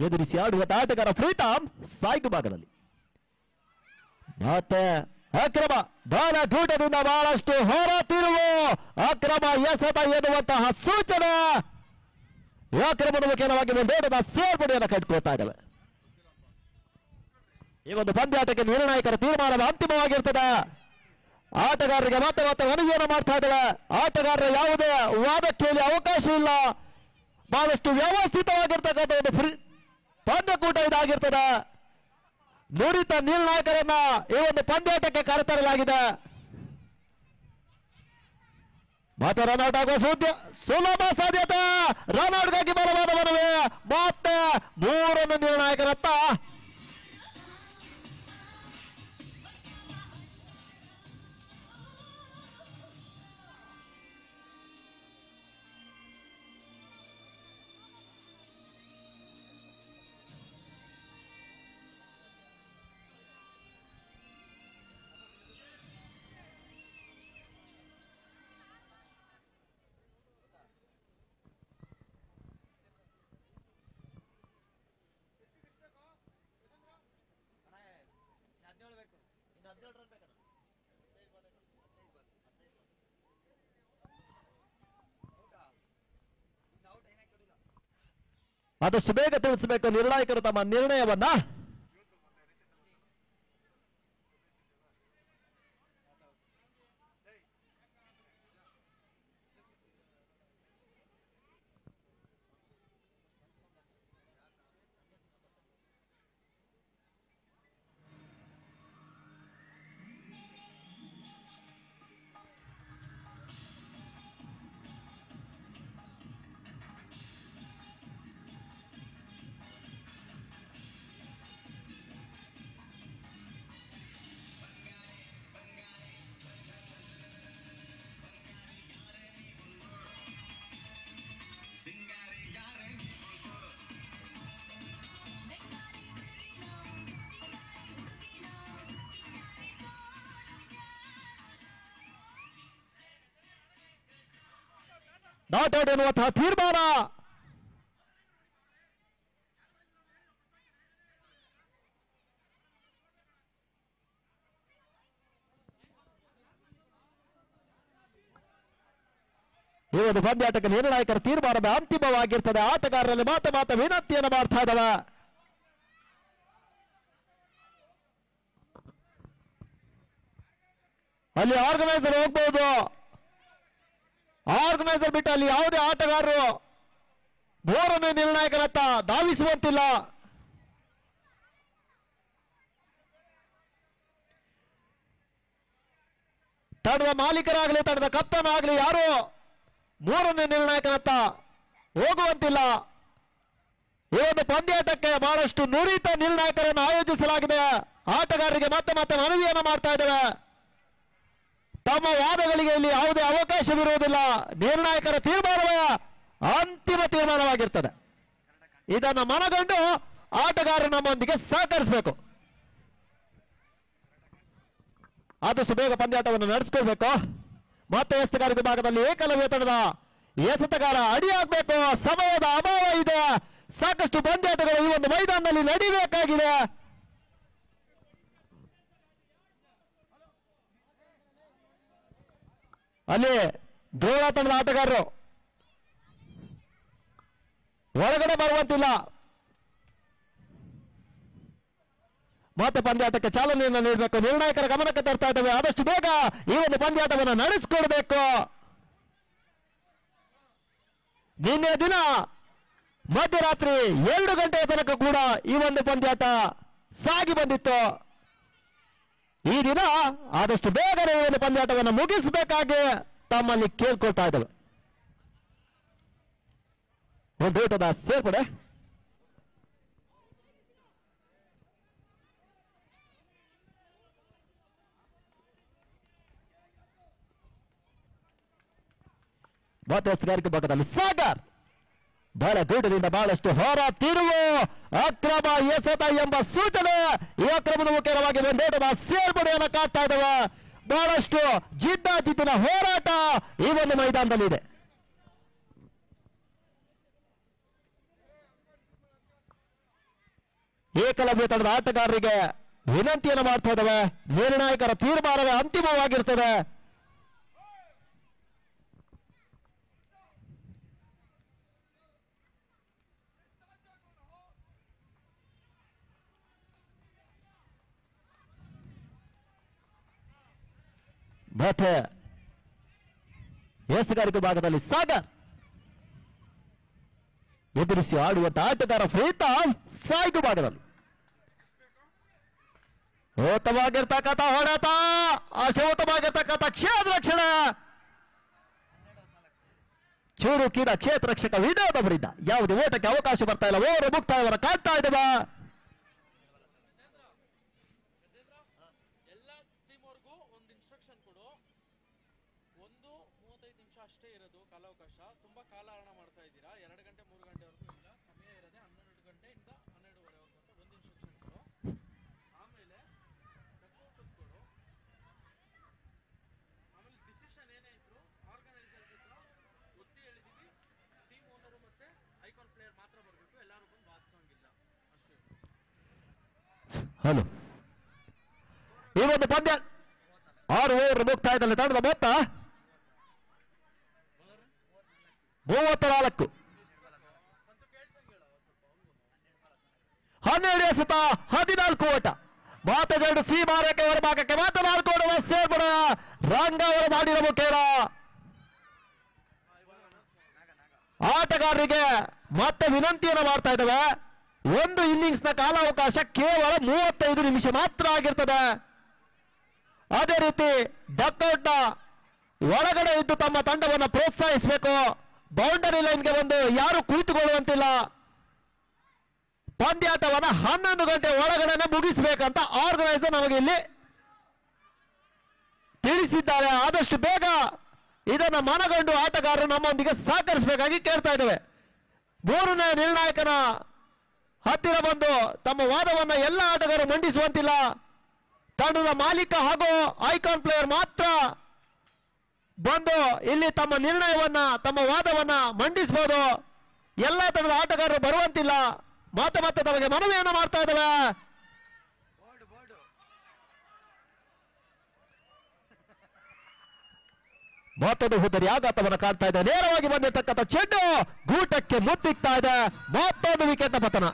ಎದುರಿಸಿ ಆಡುವ ಆಟಗಾರ ಪ್ರೀತಮ್ ಸಾಯ್ಕು ಭಾಗದಲ್ಲಿ. ಮತ್ತೆ ಅಕ್ರಮ ಬಾಲ ಗೂಟದಿಂದ ಬಹಳಷ್ಟು ಹೊರತಿರುವು ಅಕ್ರಮ ಎಸೆತ ಎನ್ನುವಂತಹ ಸೂಚನೆ. ಅಕ್ರಮದ ಮುಖ್ಯವಾಗಿ ಒಂದೋಟದ ಸೇರ್ಪಡೆಯನ್ನು ಕಟ್ಕೊಳ್ತಾ ಇದ್ದಾವೆ. ಈ ಒಂದು ಪಂದ್ಯಾಟಕ್ಕೆ ನಿರ್ಣಾಯಕರ ತೀರ್ಮಾನ ಅಂತಿಮವಾಗಿರ್ತದೆ. ಆಟಗಾರರಿಗೆ ಮತ್ತೆ ಮತ್ತೆ ಮನವಿಯನ್ನು ಮಾಡ್ತಾ ಇದ್ದಾವೆ. ಆಟಗಾರರ ಯಾವುದೇ ವಾದಕ್ಕೆ ಅವಕಾಶ ಇಲ್ಲ. ಬಹಳಷ್ಟು ವ್ಯವಸ್ಥಿತವಾಗಿರ್ತಕ್ಕಂಥ ಒಂದು ಪಂದ್ಯಕೂಟ ಇದಾಗಿರ್ತದೆ. ನುರಿತ ನಿರ್ಣಾಯಕರನ್ನ ಈ ಒಂದು ಪಂದ್ಯಾಟಕ್ಕೆ ಕರೆತರಲಾಗಿದೆ. ಮತ್ತೆ ರನ್ಔಟ್ ಆಗುವ ಸುಲಭ ಸಾಧ್ಯತೆ. ರನ್ಔಟ್ಗಾಗಿ ಬಲವಾದ ಮನವಿ. ಮತ್ತೆ ಮೂರನ್ನು ನಿರ್ಣಾಯಕರತ್ತ. ಆದಷ್ಟು ಬೇಗ ತಿಳಿಸಬೇಕು ನಿರ್ಣಾಯಕರು ತಮ್ಮ ನಿರ್ಣಯವನ್ನ. ನಾಟ್ ಔಟ್ ಎನ್ನುವಂತಹ ತೀರ್ಮಾನ. ಈ ಒಂದು ಪಂದ್ಯಾಟಕ್ಕೆ ನಿರ್ಣಾಯಕರ ತೀರ್ಮಾನದ ಅಂತಿಮವಾಗಿರ್ತದೆ. ಆಟಗಾರರಲ್ಲಿ ಮಾತ್ರ ವಿನಂತಿಯನ್ನು ಮಾಡ್ತಾ ಇದ್ದಾವೆ. ಅಲ್ಲಿ ಆರ್ಗನೈಸರ್ ಹೋಗ್ಬಹುದು. ಆರ್ಗನೈಸರ್ ಬಿಟ್ಟು ಅಲ್ಲಿ ಯಾವುದೇ ಆಟಗಾರರು ಮೂರನೇ ನಿರ್ಣಾಯಕರತ್ತ ಧಾವಿಸುವಂತಿಲ್ಲ. ತಂಡದ ಮಾಲೀಕರಾಗಲಿ ತಂಡದ ಕಪ್ತಾನ ಆಗಲಿ ಯಾರು ಮೂರನೇ ನಿರ್ಣಾಯಕರತ್ತ ಹೋಗುವಂತಿಲ್ಲ. ಈ ಒಂದು ಪಂದ್ಯಾಟಕ್ಕೆ ಬಹಳಷ್ಟು ನುರಿತ ನಿರ್ಣಾಯಕರನ್ನು ಆಯೋಜಿಸಲಾಗಿದೆ. ಆಟಗಾರರಿಗೆ ಮತ್ತೆ ಮನವಿಯನ್ನು ಮಾಡ್ತಾ ಇದ್ದೇವೆ. ತಮ್ಮ ವಾದಗಳಿಗೆ ಇಲ್ಲಿ ಯಾವುದೇ ಅವಕಾಶವಿರುವುದಿಲ್ಲ. ನಿರ್ಣಾಯಕರ ತೀರ್ಮಾನವೇ ಅಂತಿಮ ತೀರ್ಮಾನವಾಗಿರ್ತದೆ. ಇದನ್ನು ಮನಗಂಡು ಆಟಗಾರರು ನಮ್ಮೊಂದಿಗೆ ಸಹಕರಿಸಬೇಕು. ಆದಷ್ಟು ಬೇಗ ಪಂದ್ಯಾಟವನ್ನು ನಡೆಸಿಕೊಳ್ಬೇಕು. ಮತ್ತೆ ಎಸೆತಗಾರ ವಿಭಾಗದಲ್ಲಿ ಏಕಲವ್ಯ ತಂಡದ ಎಸೆತಗಾರ ಅಡಿಯಾಗಬೇಕು. ಸಮಯದ ಅಭಾವ ಇದೆ. ಸಾಕಷ್ಟು ಪಂದ್ಯಾಟಗಳು ಈ ಒಂದು ಮೈದಾನದಲ್ಲಿ ನಡೀಬೇಕಾಗಿದೆ. ಅಲ್ಲಿ ದ್ರೋಣ ತಂಡದ ಆಟಗಾರರು ಹೊರಗಡೆ ಬರುವಂತಿಲ್ಲ. ಮತ್ತೆ ಪಂದ್ಯಾಟಕ್ಕೆ ಚಾಲನೆಯನ್ನು ನೀಡಬೇಕು. ನಿರ್ಣಾಯಕರ ಗಮನಕ್ಕೆ ತರ್ತಾ ಇದ್ದೇವೆ. ಆದಷ್ಟು ಬೇಗ ಈ ಒಂದು ಪಂದ್ಯಾಟವನ್ನು ನಡೆಸಿಕೊಡ್ಬೇಕು. ನಿನ್ನೆ ದಿನ ಮಧ್ಯರಾತ್ರಿ 2 ಗಂಟೆಯ ತನಕ ಕೂಡ ಈ ಒಂದು ಪಂದ್ಯಾಟ ಸಾಗಿ ಬಂದಿತ್ತು. ಈ ದಿನ ಆದಷ್ಟು ಬೇಗನೆ ಈ ಒಂದು ಪಂದ್ಯಾಟವನ್ನು ಮುಗಿಸಬೇಕಾಗಿ ತಮ್ಮಲ್ಲಿ ಕೇಳ್ಕೊಳ್ತಾ ಇದ್ದೇವೆ. ಒಂದು ಊಟದ ಸೇರ್ಪಡೆ. ಮಧ್ಯಸ್ಥಗಾರಿಕೆ ಭಾಗದಲ್ಲಿ ಸಾಗರ್ ಬಹಳ ದೂರದಿಂದ ಬಹಳಷ್ಟು ಹೋರ ತಿರುವು ಅಕ್ರಮ ಎಸೆತ ಎಂಬ ಸೂಚನೆ. ಈ ಅಕ್ರಮದ ಮುಖ್ಯವಾಗಿ ಒಂದೇಟದ ಸೇರ್ಪಡೆಯನ್ನು ಕಾಡ್ತಾ ಇದ್ದಾವೆ. ಬಹಳಷ್ಟು ಜಿದ್ದಾಜಿದ್ದಿನ ಹೋರಾಟ ಈ ಒಂದು ಮೈದಾನದಲ್ಲಿದೆ. ಏಕಲವ್ಯ ತಂಡದ ಆಟಗಾರರಿಗೆ ವಿನಂತಿಯನ್ನು ಮಾಡ್ತಾ ಇದ್ದಾವೆ. ನಿರ್ಣಾಯಕರ ತೀರ್ಮಾನವೇ ಅಂತಿಮವಾಗಿರ್ತದೆ. ಮತ್ತೆ ಎಸೆಗಾರಿಕೆ ಭಾಗದಲ್ಲಿ ಸಾಗರ್ ಎದುರಿಸಿ ಆಡುವಂತ ಆಟಗಾರ ಪ್ರೀತಮ್ ಸಾಯ್ಗು ಭಾಗದಲ್ಲಿ ಉತ್ತಮವಾಗಿರ್ತಕ್ಕಂಥ ಹೊಡೆತ ಉತ್ತಮವಾಗಿರ್ತಕ್ಕಂಥ ಕ್ಷೇತ್ರ ರಕ್ಷಣೆ ಚೂರುಕಿನ ಕ್ಷೇತ್ರ ರಕ್ಷಕ ವಿನೋದವರಿಂದ ಯಾವುದೇ ಓಟಕ್ಕೆ ಅವಕಾಶ ಬರ್ತಾ ಇಲ್ಲ. ಓವರ್ ಮುಕ್ತಾಯವನ್ನ ಕಾಣ್ತಾ ಇದ್ದೇವೆ. ಅಷ್ಟೇ ಇರೋದು ಕಾಲಾವಕಾಶ. ತುಂಬಾ ಕಾಲ ಹರಣ ಮಾಡ್ತಾ ಇದ್ದೀರಾ. 2 ಗಂಟೆ 3 ಗಂಟೆವರೆಗೂ ಇಲ್ಲ, ಸಮಯ ಇರೋದೇ 12 ಗಂಟೆಯಿಂದ 12:30 ಅಂತ ಒಂದು ಇನ್ಸ್ಟ್ರಕ್ಷನ್ ಕೊಡು. ಆಮೇಲೆ ಕೊಡು. ಆಮೇಲೆ ಡಿಸಿಷನ್ ಏನೇ ಇದ್ರು ಆರ್ಗನೈಸರ್ಸ್ ಹತ್ರ ಒತ್ತಿ ಹೇಳಿದೀವಿ. ಟೀಮ್ ಓನರು ಮತ್ತೆ ಐಕಾನ್ ಪ್ಲೇಯರ್ ಮಾತ್ರ ಬರಬೇಕು, ಎಲ್ಲರೂ ಬಂದು ವಾದಿಸೋಂಗಿಲ್ಲ ಅಷ್ಟೇ. ಹಲೋ, ಈ ಒಂದು ಪಂದ್ಯ 6 ಓವರ್ ಮುಕ್ತಾಯದಲ್ಲಿ ತಂಡದ ಮೊತ್ತ 34. 12 ಎಸೆತ 14 ಓಟ. ಮಾತಜಾಡು ಸಿ ಮಾರಕ್ಕೆ ಹೊರಭಾಗಕ್ಕೆ ಮಾತ್ರ 4 ಓಟದ ಸೇರ್ಪಡ ರಂಗ ಅವರ ಮಾಡಿದ ಮುಖೇನ ಆಟಗಾರರಿಗೆ ಮತ್ತೆ ವಿನಂತಿಯನ್ನು ಮಾಡ್ತಾ ಇದ್ದೇವೆ. ಒಂದು ಇನ್ನಿಂಗ್ಸ್ ನ ಕಾಲಾವಕಾಶ ಕೇವಲ 35 ನಿಮಿಷ ಮಾತ್ರ ಆಗಿರ್ತದೆ. ಅದೇ ರೀತಿ ಡಕ್ಔಟ್ ನ ಒಳಗಡೆ ಇದ್ದು ತಮ್ಮ ತಂಡವನ್ನು ಪ್ರೋತ್ಸಾಹಿಸಬೇಕು. ಬೌಂಡರಿ ಲೈನ್ಗೆ ಬಂದು ಯಾರು ಕುಳಿತುಕೊಳ್ಳುವಂತಿಲ್ಲ. ಪಂದ್ಯಾಟವನ್ನು 11 ಗಂಟೆ ಒಳಗಡೆ ಮುಗಿಸಬೇಕಂತ ಆರ್ಗನೈಸರ್ ನಮಗೆ ಇಲ್ಲಿ ತಿಳಿಸಿದ್ದಾರೆ. ಆದಷ್ಟು ಬೇಗ ಇದನ್ನು ಮನಗಂಡು ಆಟಗಾರರು ನಮ್ಮೊಂದಿಗೆ ಸಹಕರಿಸಬೇಕಾಗಿ ಕೇಳ್ತಾ ಇದ್ದೇವೆ. 3ನೇ ನಿರ್ಣಾಯಕನ ಹತ್ತಿರ ಬಂದು ತಮ್ಮ ವಾದವನ್ನು ಎಲ್ಲ ಆಟಗಾರರು ಮಂಡಿಸುವಂತಿಲ್ಲ. ತಂಡದ ಮಾಲೀಕ ಹಾಗೂ ಐಕಾನ್ ಪ್ಲೇಯರ್ ಮಾತ್ರ ಬಂದು ಇಲ್ಲಿ ತಮ್ಮ ನಿರ್ಣಯವನ್ನ ತಮ್ಮ ವಾದವನ್ನ ಮಂಡಿಸಬಹುದು. ಎಲ್ಲ ತಂಡದ ಆಟಗಾರರು ಬರುವಂತಿಲ್ಲ. ಮತ್ತೆ ತಮಗೆ ಮನವಿಯನ್ನು ಮಾಡ್ತಾ ಇದ್ದೇವೆ. ಮತ್ತೊಂದು ಹುದ್ದರಿ ಆಘಾತವನ್ನು ಕಾಣ್ತಾ ಇದೆ. ನೇರವಾಗಿ ಬಂದಿರತಕ್ಕಂಥ ಚೆಂಡು ಗೂಟಕ್ಕೆ ಮುತ್ತಿಕ್ತಾ ಇದೆ. ಮತ್ತೊಂದು ವಿಕೆಟ್ ಪತನ.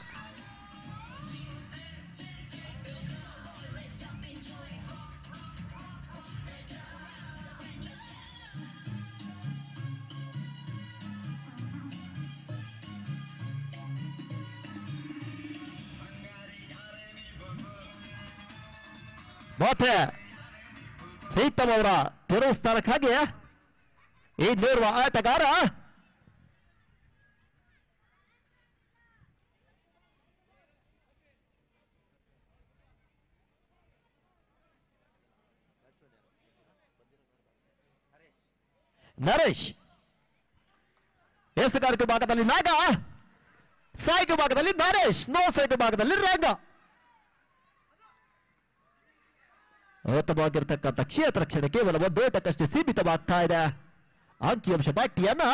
ಮತ್ತೆ ಪ್ರೀತಮ್ ಅವರ ತೆರವು ಸ್ಥಾನಕ್ಕಾಗಿ ಇನ್ನೋರ್ವ ಆಟಗಾರ ನರೇಶ್. ಎಸೆಗಾರಿಕೆ ಭಾಗದಲ್ಲಿ ನಾಗ, ಸಾಯ್ಗೆ ಭಾಗದಲ್ಲಿ ನರೇಶ್, ನೋ ಸೈಡ್ ಭಾಗದಲ್ಲಿ ರಂಗ. ಉತ್ತಮವಾಗಿರ್ತಕ್ಕಂಥ ಕ್ಷೇತ್ರ ರಕ್ಷಣೆ ಕೇವಲ 1 ಓಟಕ್ಕಷ್ಟೇ ಸೀಮಿತವಾಗ್ತಾ ಇದೆ. ಅಂಕಿಅಂಶ ಬ್ಯಾಟಿಯನ್ನ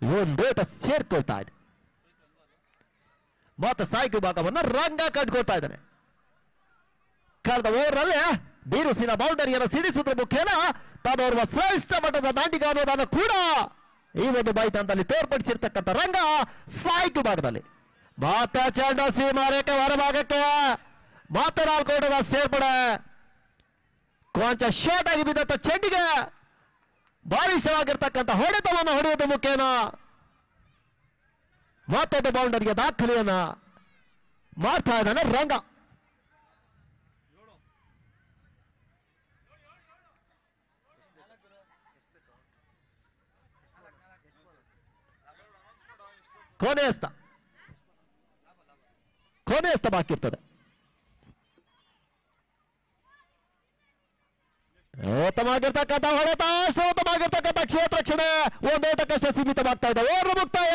1 ಓಟ ಸೇರ್ಕೊಳ್ತಾ ಇದೆ. ಮತ್ತೆ ಸಾಯ್ಗೆ ಭಾಗವನ್ನ ರಂಗ ಕಂಡುಕೊಳ್ತಾ ಇದ್ದಾನೆ. ಕಳೆದ ಓವರ್ನಲ್ಲಿ ಬೀರುಸಿನ ಬೌಂಡರಿಯನ್ನು ಸಿಡಿಸುವುದರ ಮುಖೇನ ತಾನೋರ್ವ ಶ್ರೇಷ್ಠ ಮಟ್ಟದ ದಾಂಡಿಗ ಅನ್ನೋದನ್ನು ಕೂಡ ಈ ಒಂದು ಬೈಟಂದಲ್ಲಿ ತೋರ್ಪಡಿಸಿರ್ತಕ್ಕಂಥ ರಂಗ ಸ್ಟ್ರೈಕ್ ಭಾಗದಲ್ಲಿ ಮಾತ ಚೆಂಡ ಸೀಮಾರೇಖೆ ಹೊರಭಾಗಕ್ಕೆ ಮಾತ್ರ 4 ಓಟದ ಸೇರ್ಪಡೆ. ಕೊಂಚ ಶಾರ್ಟ್ ಆಗಿ ಬಿದ್ದಂತ ಚೆಂಡಿಗೆ ಬಾರಿಷ್ಟವಾಗಿರ್ತಕ್ಕಂಥ ಹೊಡೆತವನ್ನು ಹೊಡೆಯುವುದರ ಮುಖೇನ ಮತ್ತೊಂದು ಬೌಂಡರಿಗೆ ದಾಖಲೆಯನ್ನ ಮಾಡ್ತಾ ಇದ್ದಾನೆ ರಂಗ. ಕೊನೆಯಸ್ತ ಬಾಕಿ ಇರ್ತದೆ. ಉತ್ತಮವಾಗಿರ್ತಕ್ಕಂಥ ಹೊಡೆತ, ಉತ್ತಮವಾಗಿರ್ತಕ್ಕಂಥ ಕ್ಷೇತ್ರ ರಕ್ಷಣೆ 1 ಓಟಕ್ಕಷ್ಟೇ ಸೀಮಿತವಾಗ್ತಾ ಇದೆ. ಓವರ್ ಮುಕ್ತಾಯ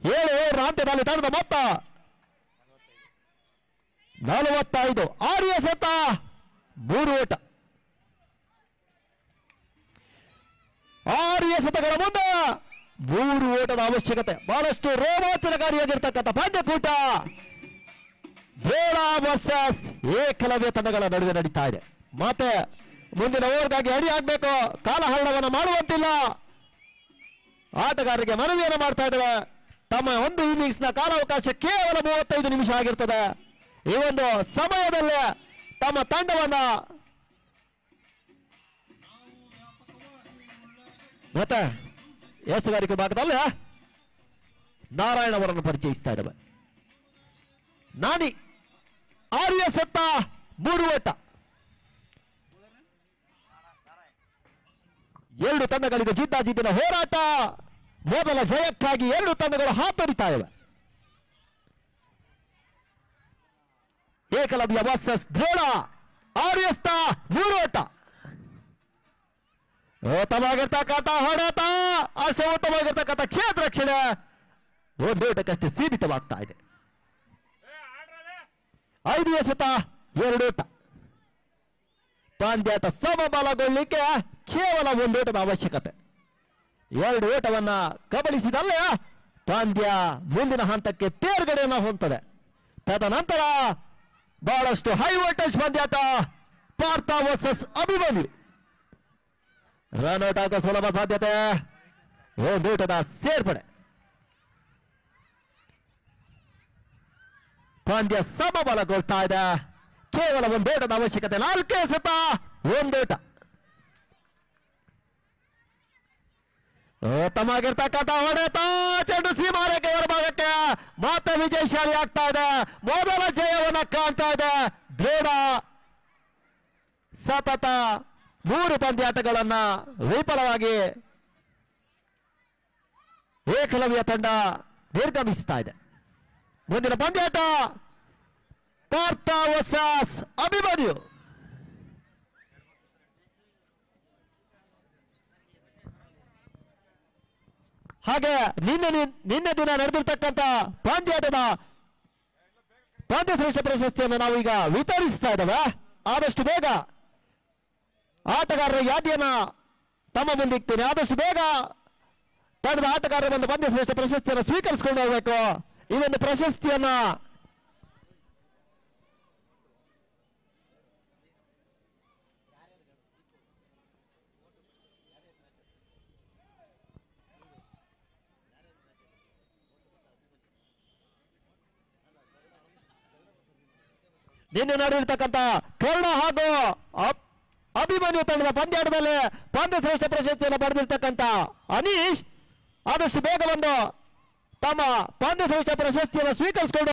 7 ಓವರ್ ಅಂತ್ಯದಲ್ಲಿ ತಂಡದ ಮೊತ್ತ 45. 6 ಎಸೆತ 3 ಓಟ. 6 ಎಸೆತಗಳ ಮುಂದೆ 3 ಓಟದ ಅವಶ್ಯಕತೆ. ಬಹಳಷ್ಟು ರೋಮಾಂಚನಕಾರಿಯಾಗಿರ್ತಕ್ಕಂಥ ಪಂದ್ಯಕೂಟ ಬೇಡ ವರ್ಸಸ್ ಏಕಲವ್ಯ ತಂಡಗಳ ನಡುವೆ ನಡೀತಾ ಇದೆ. ಮತ್ತೆ ಮುಂದಿನ ಓವರ್ಗಾಗಿ ಅಡಿ ಆಗ್ಬೇಕು. ಕಾಲಹರಣವನ್ನು ಮಾಡುವಂತಿಲ್ಲ. ಆಟಗಾರರಿಗೆ ಮನವಿಯನ್ನು ಮಾಡ್ತಾ ಇದ್ದೇವೆ. ತಮ್ಮ ಒಂದು ಇನ್ನಿಂಗ್ಸ್ ನ ಕಾಲಾವಕಾಶ ಕೇವಲ 35 ನಿಮಿಷ ಆಗಿರ್ತದೆ. ಈ ಒಂದು ಸಮಯದಲ್ಲೇ ತಮ್ಮ ತಂಡವನ್ನ ಮತ್ತೆ ಎಸ್ತುಗಾರಿಕೆ ಭಾಗದಲ್ಲಿ ನಾರಾಯಣ ಅವರನ್ನು ಪರಿಚಯಿಸ್ತಾ ಇದ್ದಾವೆ. ನಾನಿ 6 ಎಸೆತ 3 ಓಟ. 2 ತಂಡಗಳಿಗೆ ಜಿದ್ದಾಜಿದ್ದಿನ ಹೋರಾಟ. ಮೊದಲ ಜಯಕ್ಕಾಗಿ 2 ತಂಡಗಳು ಹಾತೊರಿತಾ ಇವೆ. ಏಕಲವ್ಯ ವರ್ಸಸ್ ದ್ರೋಣ 6 ಎಸೆತ 3 ಓಟ. ಉತ್ತಮವಾಗಿರ್ತಕ್ಕಂಥ ಹೊಡೆತ, ಅಷ್ಟೇ ಉತ್ತಮವಾಗಿರ್ತಕ್ಕಂಥ ಕ್ಷೇತ್ರ ರಕ್ಷಣೆ ಒಂದು ಓಟಕ್ಕಷ್ಟೇ ಸೀಮಿತವಾಗ್ತಾ ಇದೆ. 5 ಎಸೆತ 2 ಓಟ. ಪಂದ್ಯಾಟ ಸಮಬಲಗೊಳ್ಳಿಕ್ಕೆ ಕೇವಲ 1 ಓಟದ ಅವಶ್ಯಕತೆ. 2 ಓಟವನ್ನ ಕಬಳಿಸಿದಲ್ಲೇ ಪಂದ್ಯ ಮುಂದಿನ ಹಂತಕ್ಕೆ ತೇರ್ಗಡೆಯನ್ನು ಹೊಂದುತ್ತದೆ. ತದನಂತರ ಬಹಳಷ್ಟು ಹೈ ವೋಲ್ಟೇಜ್ ಪಂದ್ಯಾಟ Partha versus Abhimanyu. Run out ಆಗುವ ಸುಲಭ ಸಾಧ್ಯತೆ. 1 ಓಟದ ಸೇರ್ಪಡೆ. ಪಂದ್ಯ ಸಮಬಲಗೊಳ್ತಾ ಇದೆ. ಕೇವಲ 1 ಓಟದ ಅವಶ್ಯಕತೆ. 4 ಎಸೆತ 1 ಓಟ. ಉತ್ತಮವಾಗಿರ್ತಕ್ಕಂಥ ಹೊಡೆತ, ಚೆಂಡು ಸೀಮಾರೇಖೆ ಹೊರಭಾಗಕ್ಕೆ ಮತ್ತೆ ವಿಜಯಶಾಲಿ ಆಗ್ತಾ ಇದೆ. ಮೊದಲ ಜಯವನ್ನ ಕಾಣ್ತಾ ಇದೆ ದ್ರೋಣ. ಸತತ 3 ಪಂದ್ಯಾಟಗಳನ್ನ ವಿಫಲವಾಗಿ ಏಕಲವ್ಯ ತಂಡ ನಿರ್ಗಮಿಸ್ತಾ ಇದೆ. ಮುಂದಿನ ಪಂದ್ಯಾಟ ಪಾರ್ಥ ವರ್ಸಸ್ ಅಭಿಮನ್ಯು. ಹಾಗೆ ನಿನ್ನೆ ದಿನ ನಡೆದಿರ್ತಕ್ಕಂಥ ಪಂದ್ಯಾಟದ ಪಂದ್ಯಶ್ರೇಷ್ಠ ಪ್ರಶಸ್ತಿಯನ್ನು ನಾವು ಈಗ ವಿತರಿಸ್ತಾ ಇದ್ದೇವೆ. ಆದಷ್ಟು ಬೇಗ ಆಟಗಾರರ ಯಾದಿಯನ್ನ ತಮ್ಮ ಮುಂದೆ ಇಡ್ತೀನಿ. ಆದಷ್ಟು ಬೇಗ ತಂಡದ ಆಟಗಾರರ ಒಂದು ಪಂದ್ಯಶ್ರೇಷ್ಠ ಪ್ರಶಸ್ತಿಯನ್ನು ಸ್ವೀಕರಿಸಿಕೊಂಡು ಹೋಗಬೇಕು. ಈ ಒಂದು ಪ್ರಶಸ್ತಿಯನ್ನ ನಿನ್ನೆ ನಡೆದಿರ್ತಕ್ಕಂಥ ಕರ್ಣ ಹಾಗೂ ಅಭಿಮನ್ಯು ತಂಡದ ಪಂದ್ಯಾಟದಲ್ಲಿ ಪಂದ್ಯಶ್ರೇಷ್ಠ ಪ್ರಶಸ್ತಿಯನ್ನು ಪಡೆದಿರ್ತಕ್ಕಂಥ ಅನೀಶ್ ಆದಷ್ಟು ಬೇಗ ಬಂದು ತಮ್ಮ ಪಂದ್ಯಶ್ರೇಷ್ಠ ಪ್ರಶಸ್ತಿಯನ್ನು ಸ್ವೀಕರಿಸಿಕೊಂಡು